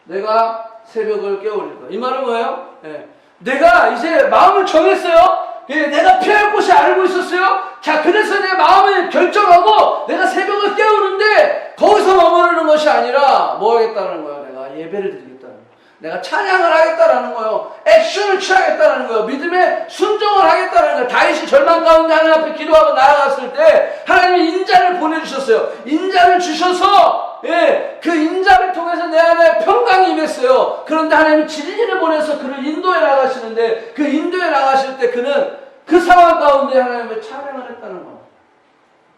내가 새벽을 깨우리다. 이 말은 뭐예요? 예. 내가 이제 마음을 정했어요. 예, 내가 피할 곳이 알고 있었어요. 자, 그래서 내 마음을 결정하고 내가 새벽을 깨우는데 거기서 머무르는 것이 아니라 뭐 하겠다는 거예요? 내가 예배를 드리겠다는 거예요. 내가 찬양을 하겠다라는 거예요. 액션을 취하겠다는 거예요. 믿음에 순종을 하겠다는 거예요. 다윗이 절망 가운데 하나님 앞에 기도하고 나아갔을 때 하나님이 인자를 보내주셨어요. 인자를 주셔서 예, 그 인자를 통해서 내 안에 평강이 임했어요. 그런데 하나님이 진리를 보내서 그를 인도에 나가시는데 그 인도에 나가실 때 그는 그 상황 가운데 하나님의 찬양을 했다는 거예요.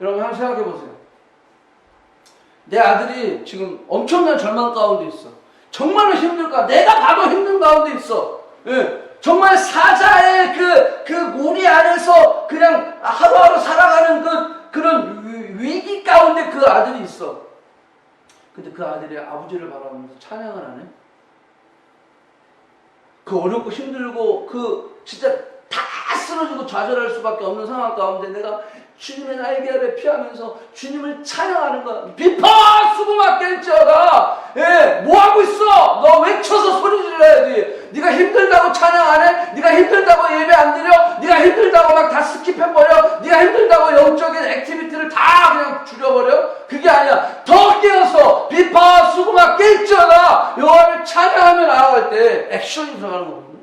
여러분 한번 생각해 보세요. 내 아들이 지금 엄청난 절망 가운데 있어. 정말로 힘들까? 내가 봐도 힘든 가운데 있어. 예. 정말 사자의 그 우리 안에서 그냥 하루하루 살아가는 그런 위기 가운데 그 아들이 있어. 근데 그 아들이 아버지를 바라보면서 찬양을 안 해? 그 어렵고 힘들고 그 진짜 다 쓰러지고 좌절할 수밖에 없는 상황 가운데 내가 주님의 날개 아래 피하면서 주님을 찬양하는 거야. 비파 수고받겠지어다. 예, 뭐 하고 있어? 너 외쳐서 소리 질러야지. 네가 힘들다고 찬양 안 해? 네가 힘들다고 예배 안 드려? 네가 힘들다고 막 다 스킵해버려? 네가 힘들다고 영적인 액티비티를 다 그냥 줄여버려? 그게 아니야. 더 깨어서 비파 수고받겠지어다. 여호와를 찬양하며 나아갈 때 액션이 들어가는 거거든요.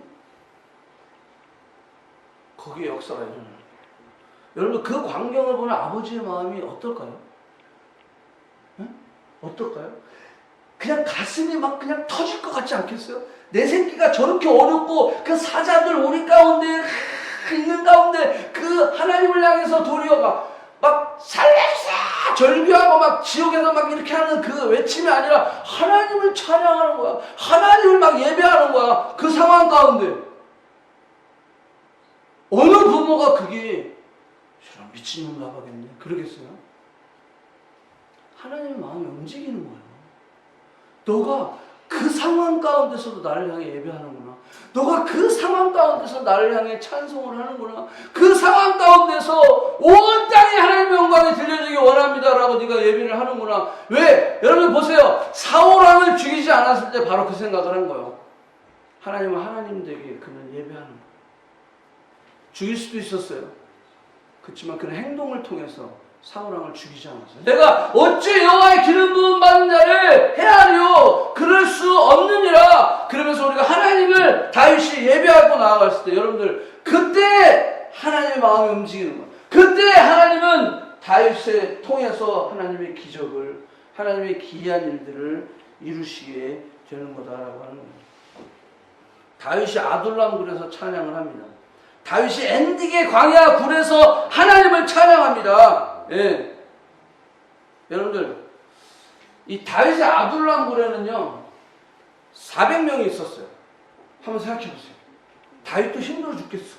거기에 역사가 일어나요. 여러분 그 광경을 보는 아버지의 마음이 어떨까요? 네? 어떨까요? 그냥 가슴이 막 그냥 터질 것 같지 않겠어요? 내 새끼가 저렇게 어렵고 그 사자들 우리 가운데 있는 가운데 그 하나님을 향해서 도리어가 막 살려주세요 절규하고 막 지옥에서 막 이렇게 하는 그 외침이 아니라 하나님을 찬양하는 거야. 하나님을 막 예배하는 거야. 그 상황 가운데 어느 부모가 그게 저런 미친놈 나가겠네 그러겠어요? 하나님의 마음이 움직이는 거예요. 너가 그 상황 가운데서도 나를 향해 예배하는구나. 너가 그 상황 가운데서 나를 향해 찬송을 하는구나. 그 상황 가운데서 온 땅에 하나님의 영광이 들려지기 원합니다라고 네가 예배를 하는구나. 왜? 여러분 보세요. 사울왕을 죽이지 않았을 때 바로 그 생각을 한 거예요. 하나님은 하나님 되게 그는 예배하는 거예요. 죽일 수도 있었어요. 그렇지만 그런 행동을 통해서 사울왕을 죽이지 않았어요. 내가 어찌 여호와의 기름 부음 받은 자를 헤아려 그럴 수 없느니라. 그러면서 우리가 하나님을 다윗이 예배하고 나아갔을 때 여러분들 그때 하나님의 마음이 움직이는 거예요. 그때 하나님은 다윗을 통해서 하나님의 기적을 하나님의 기이한 일들을 이루시게 되는 거다라고 하는 거예요. 다윗이 아둘람 굴에서 찬양을 합니다. 다윗이 엔딩의 광야 굴에서 하나님을 찬양합니다. 예. 여러분들, 이 다윗의 아둘람 굴에는요, 400명이 있었어요. 한번 생각해 보세요. 다윗도 힘들어 죽겠어.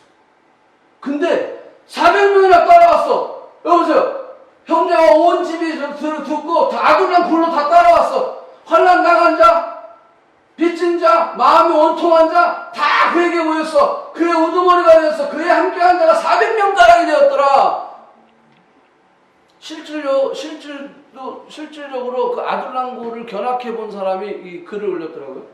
근데 400명이나 따라왔어. 여보세요. 형제와 온 집이 듣고 다 아둘람 굴로 다 따라왔어. 환난 당한 자, 빚진 자, 마음이 원통한 자, 다 그에게 모였어. 그의 우두머리가 되었어. 그에 함께한 자가 400명 가량이 되었더라. 실질적으로 그 아둘람굴을 견학해 본 사람이 이 글을 올렸더라고요.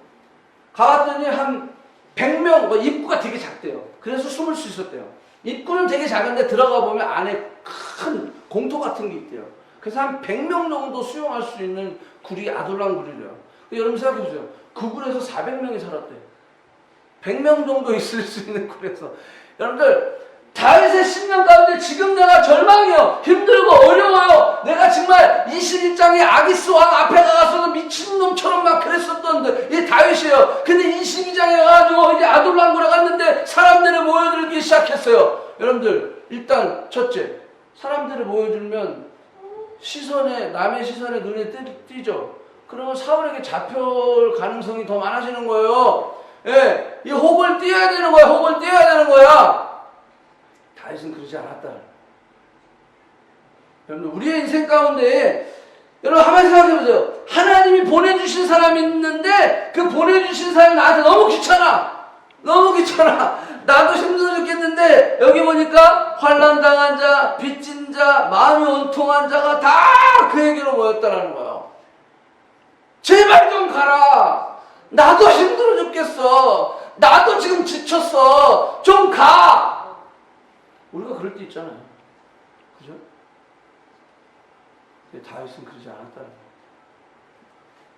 가봤더니 한 100명, 입구가 되게 작대요. 그래서 숨을 수 있었대요. 입구는 되게 작은데 들어가 보면 안에 큰 공터 같은 게 있대요. 그래서 한 100명 정도 수용할 수 있는 굴이 아둘람굴이래요. 여러분 생각해 보세요. 그 굴에서 400명이 살았대요. 100명 정도 있을 수 있는 굴에서. 여러분들, 다윗의 10년 가운데 지금 내가 절망이요. 힘들고 어려워요. 내가 정말 21장의 아기스 왕 앞에 가서도 미친놈처럼 막 그랬었던 이 다윗이에요. 근데 22장에 가가지고 이제 아둘람굴에 갔는데 사람들이 모여들기 시작했어요. 여러분들, 일단 첫째, 사람들이 모여들면 남의 시선에 눈에 띄죠. 그러면 사울에게 잡혀올 가능성이 더 많아지는 거예요. 예, 이 혹을 띄어야 되는 거야. 혹을 띄어야 되는 거야. 다윗은 그러지 않았다. 여러분, 우리의 인생 가운데 여러분 한번 생각해보세요. 하나님이 보내주신 사람이 있는데 그 보내주신 사람이 나한테 너무 귀찮아. 너무 귀찮아. 나도 힘들어 죽겠는데 여기 보니까 환난당한 자, 빚진 자, 마음이 원통한 자가 다 그에게로 모였다라는 거예요. 제발 좀 가라. 나도 힘들어 죽겠어. 나도 지금 지쳤어. 좀 가. 우리가 그럴 때 있잖아요. 그죠? 근데 다윗은 그러지 않았다는 거예요.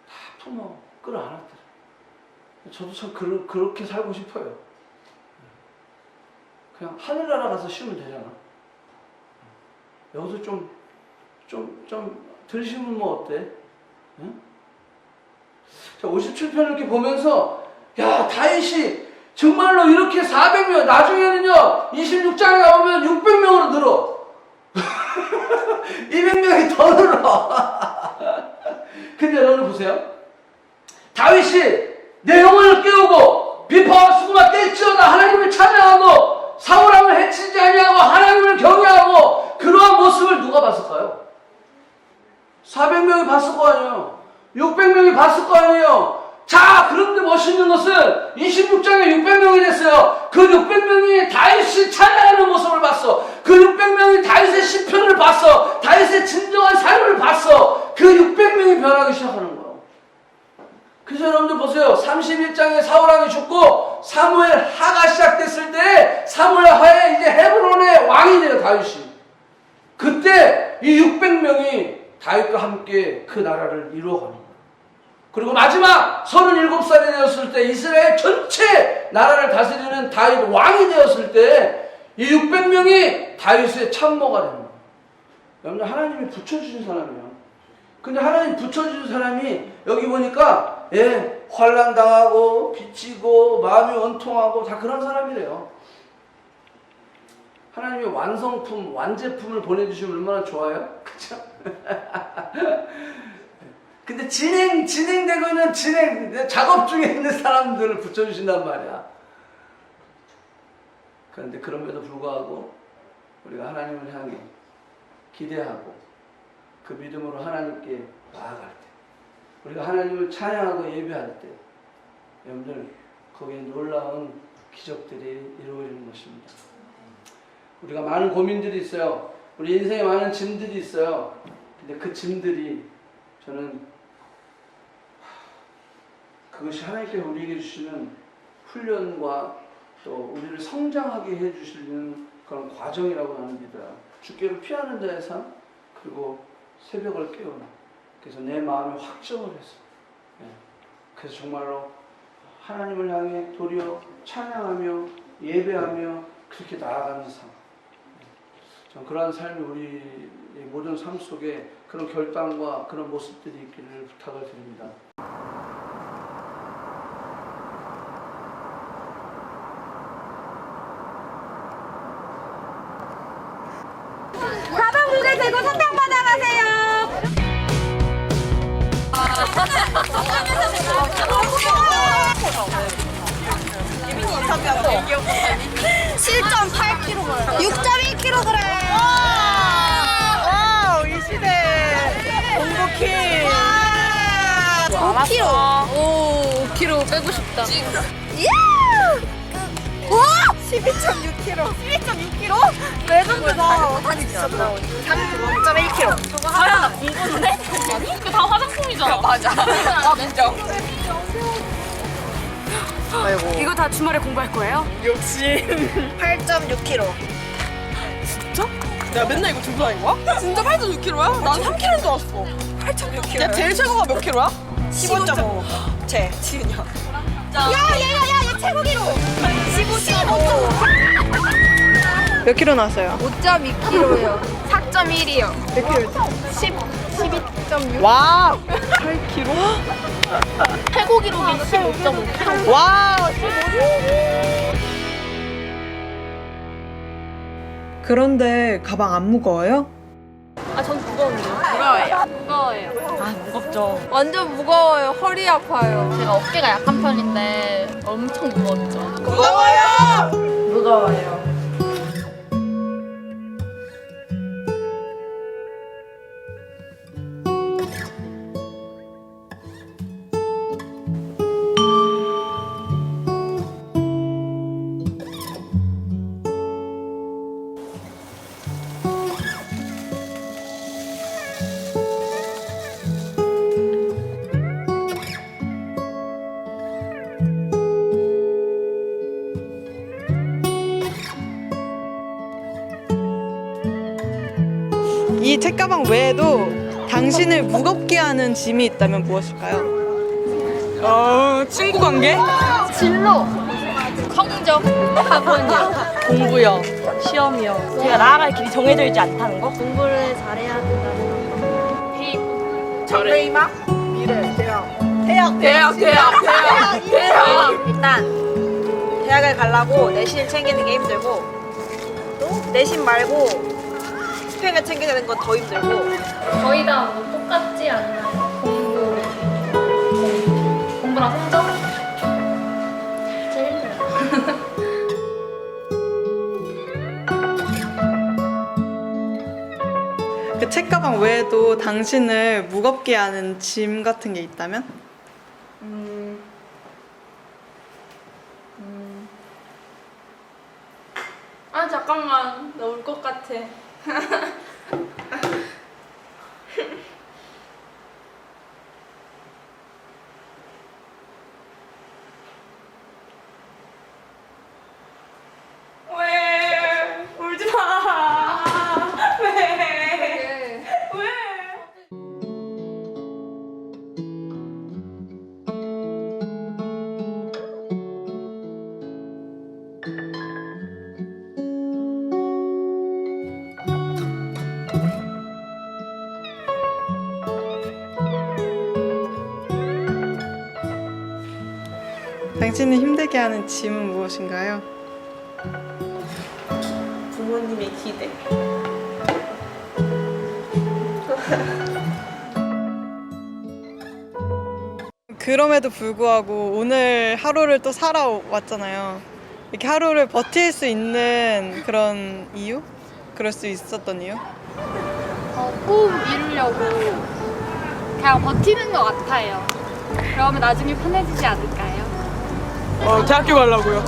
다 품어 끌어안았더라. 저도 참 그렇게 살고 싶어요. 그냥 하늘나라 가서 쉬면 되잖아. 여기서 좀 덜 쉬면 뭐 어때? 응? 자, 57편을 이렇게 보면서 야, 다윗이 정말로 이렇게 400명, 나중에는요 26장에 가보면 600명으로 늘어. 200명이 더 늘어. 근데 여러분 보세요. 다윗이 내 영혼을 깨우고 비파와 수고가 뗄지어다 하나님을 찬양하고 사울왕을 해치지 아니하고 하나님을 경외하고 그러한 모습을 누가 봤을까요? 400명이 봤을 거 아니에요. 600명이 봤을 거 아니에요. 자, 그런데 멋있는 것은 26장에 600명이 됐어요. 그 600명이 다윗이 찬양하는 모습을 봤어. 그 600명이 다윗의 시편을 봤어. 다윗의 진정한 삶을 봤어. 그 600명이 변하기 시작하는 거예요. 그래서 여러분들 보세요. 31장에 사울왕이 죽고 사무엘 하가 시작됐을 때 사무엘 하에 이제 헤브론의 왕이 돼요, 다윗이. 그때 이 600명이 다윗과 함께 그 나라를 이루어가는 거예요. 그리고 마지막 37살이 되었을 때 이스라엘 전체 나라를 다스리는 다윗 왕이 되었을 때 이 600명이 다윗의 참모가 되는 거예요. 여러분, 하나님이 붙여주신 사람이에요. 근데 하나님 붙여주신 사람이 여기 보니까 환난 당하고 빚지고 마음이 원통하고 다 그런 사람이래요. 하나님이 완성품, 완제품을 보내주시면 얼마나 좋아요? 그쵸? 근데 진행되고 있는 작업 중에 있는 사람들을 붙여주신단 말이야. 그런데 그럼에도 불구하고 우리가 하나님을 향해 기대하고 그 믿음으로 하나님께 나아갈 때, 우리가 하나님을 찬양하고 예배할 때, 여러분들 거기에 놀라운 기적들이 이루어지는 것입니다. 우리가 많은 고민들이 있어요. 우리 인생에 많은 짐들이 있어요. 근데 그 짐들이 저는 그것이 하나님께서 우리에게 주시는 훈련과 또 우리를 성장하게 해주시는 그런 과정이라고 나는 믿어요. 주께를 피하는 자의 삶, 그리고 새벽을 깨우는. 그래서 내 마음에 확정을 해서, 그래서 정말로 하나님을 향해 도리어 찬양하며 예배하며 그렇게 나아가는 삶. 전 그러한 삶이 우리의 모든 삶 속에 그런 결단과 그런 모습들이 있기를 부탁을 드립니다. 가방 무게 대고 성당 받아가세요. (7.8kg) 6.1kg. 와, 이 시대 공복해. 5kg. 오, 5kg 빼고 싶다. 와! 12.6kg. 12.6kg? 레전드다. 아니, 진짜 3.1kg. 하야, 나 공부인데? 아니? 그거 다 화장품이잖아. 맞아. 아, 인정. 이거 다 주말에 공부할 거예요? 역시. 8.6kg. 진짜? 내가 맨날 이거 들고 다닌 거야? 진짜 8.6kg야? 난 3kg인 줄 알았어. 8.6kg. 야, 제일 최고가 몇 킬로야? 15.5. 제, 지은이 형. 얘 최고 기록. 15.5. 몇 킬로 나왔어요? 5.2kg요. 4.1이요. 몇 킬로였지? 12.6. 와! 8kg? 최고 기록이 15.5kg. 와! 그런데 가방 안 무거워요? 아, 전 무거운데요? 무거워요. 무거워요. 아, 무겁죠. 완전 무거워요. 허리 아파요. 제가 어깨가 약한 편인데 엄청 무겁죠. 무거워요! 무거워요. 이 책가방 외에도 당신을 무겁게 하는 짐이 있다면 무엇일까요? 친구 관계? 진로, 성적, 학원이요. 공부요, 시험이요. 제가 나아갈 길이 정해져 있지 않다는 거? 공부를 잘해야 된다는 거. 잘해. 대학. 일단 대학을 가려고 내신을 챙기는 게 힘들고 또 내신 말고 스펙을 챙기는 건 더 힘들고 거의 다 뭐 똑같지 않나요? 공부랑 성적? 제일 힘들어요. 그 책가방 외에도 당신을 무겁게 하는 짐 같은 게 있다면? 아 잠깐만 나 울 것 같아. 왜 울지 마. 왜? 당신을 힘들게 하는 짐은 무엇인가요? 부모님의 기대. 그럼에도 불구하고 오늘 하루를 또 살아왔잖아요. 이렇게 하루를 버틸 수 있는 그런 이유? 그럴 수 있었던 이유? 꼭 이루려고 그냥 버티는 것 같아요. 그러면 나중에 편해지지 않을까요? 대학교 가려고요.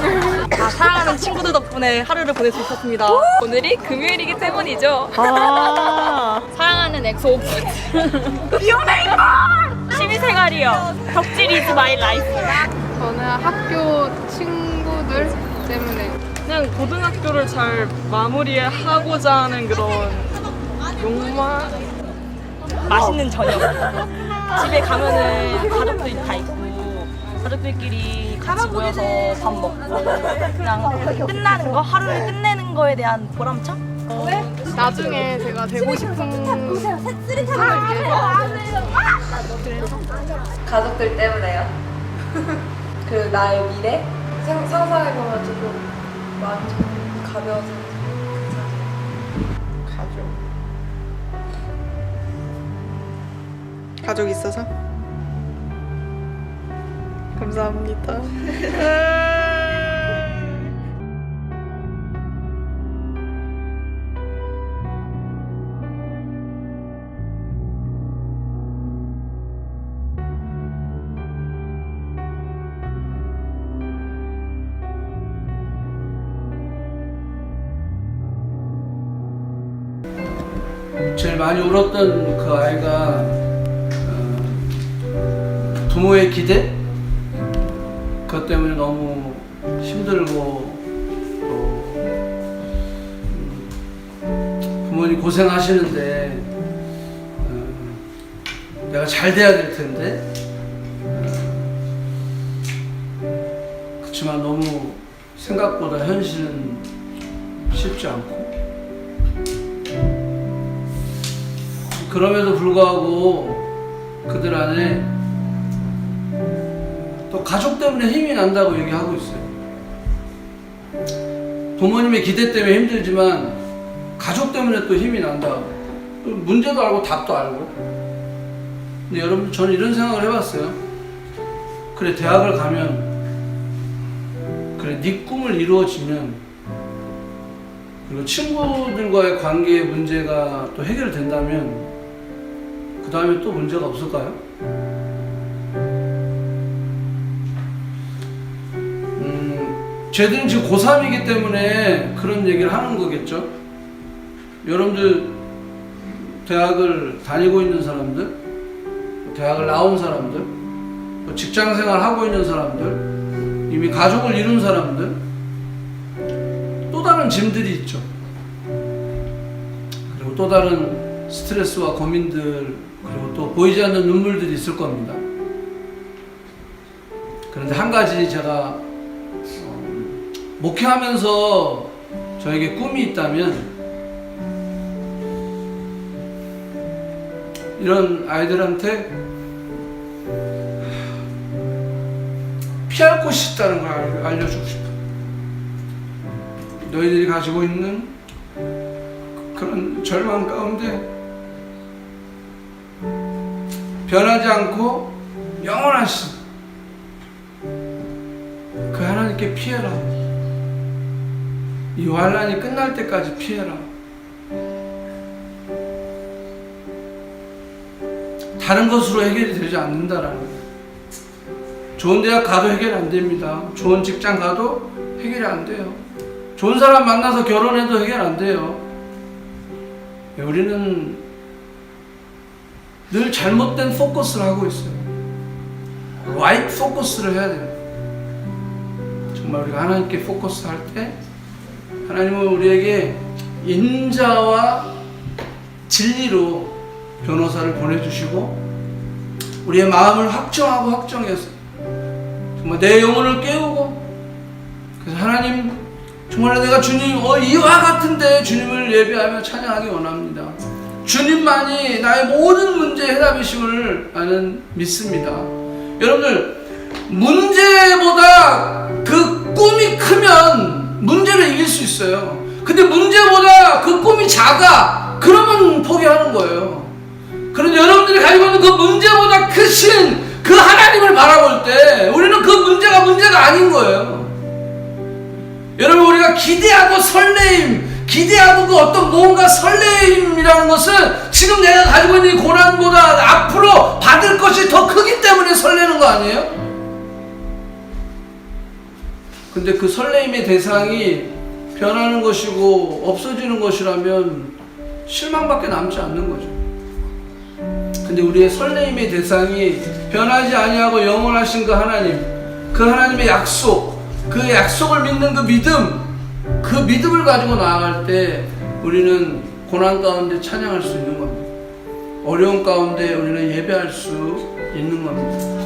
사랑하는 친구들 덕분에 하루를 보낼 수 있었습니다. 오늘이 금요일이기 때문이죠. 사랑하는 엑소 오프. 취미생활이요. 덕질 is my life. 저는 학교 친구들 때문에 그냥 고등학교를 잘 마무리하고자 하는 그런 욕망? 맛있는 저녁. 집에 가면은 가족들이 다 있고 가족들끼리 같이 모여서 밥 먹고 그냥 끝나는 거 하루를 끝내는 거에 대한 보람차? 나중에 제가 되고 싶은 사람을 위해서 가족들 때문에요. 그 나의 미래 상상해봐가지고 마음이 좀 가벼워서 가족 있어서? 감사합니다. 제일 많이 울었던 그 아이가 부모의 기대? 그것 때문에 너무 힘들고 또 부모님 고생하시는데 내가 잘 돼야 될 텐데 그렇지만 너무 생각보다 현실은 쉽지 않고 그럼에도 불구하고 그들 안에 또 가족 때문에 힘이 난다고 얘기하고 있어요. 부모님의 기대 때문에 힘들지만 가족 때문에 또 힘이 난다. 문제도 알고 답도 알고. 근데 여러분 저는 이런 생각을 해봤어요. 그래 대학을 가면 그래 네 꿈을 이루어지면 그리고 친구들과의 관계의 문제가 또 해결된다면 그 다음에 또 문제가 없을까요? 쟤들은 지금 고3이기 때문에 그런 얘기를 하는 거겠죠? 여러분들 대학을 다니고 있는 사람들, 대학을 나온 사람들, 직장생활 하고 있는 사람들, 이미 가족을 이룬 사람들, 또 다른 짐들이 있죠. 그리고 또 다른 스트레스와 고민들, 그리고 또 보이지 않는 눈물들이 있을 겁니다. 그런데 한 가지 제가 목회하면서 저에게 꿈이 있다면 이런 아이들한테 피할 곳이 있다는 걸 알려주고 싶어요. 너희들이 가지고 있는 그런 절망 가운데 변하지 않고 영원하신 그 하나님께 피해라. 이 환난이 끝날 때까지 피해라. 다른 것으로 해결이 되지 않는다라는 거예요. 좋은 대학 가도 해결 안 됩니다. 좋은 직장 가도 해결이 안 돼요. 좋은 사람 만나서 결혼해도 해결 안 돼요. 우리는 늘 잘못된 포커스를 하고 있어요. right 포커스를 해야 돼요. 정말 우리가 하나님께 포커스 할 때 하나님은 우리에게 인자와 진리로 변호사를 보내주시고 우리의 마음을 확정하고 확정해서 정말 내 영혼을 깨우고 그래서 하나님 정말 내가 주님 이와 같은데 주님을 예배하며 찬양하기 원합니다. 주님만이 나의 모든 문제의 해답이심을 나는 믿습니다. 여러분들 문제보다 그 꿈이 크면 문제를 이길 수 있어요. 근데 문제보다 그 꿈이 작아 그러면 포기하는 거예요. 그런데 여러분들이 가지고 있는 그 문제보다 크신 그 하나님을 바라볼 때 우리는 그 문제가 아닌 거예요. 여러분 우리가 기대하고 설레임, 기대하고 그 어떤 뭔가 설레임이라는 것은 지금 내가 가지고 있는 이 고난보다 앞으로 받을 것이 더 크기 때문에 설레는 거 아니에요? 근데 그 설레임의 대상이 변하는 것이고 없어지는 것이라면 실망밖에 남지 않는 거죠. 근데 우리의 설레임의 대상이 변하지 아니하고 영원하신 그 하나님, 그 하나님의 약속, 그 약속을 믿는 그 믿음을 가지고 나아갈 때 우리는 고난 가운데 찬양할 수 있는 겁니다. 어려운 가운데 우리는 예배할 수 있는 겁니다.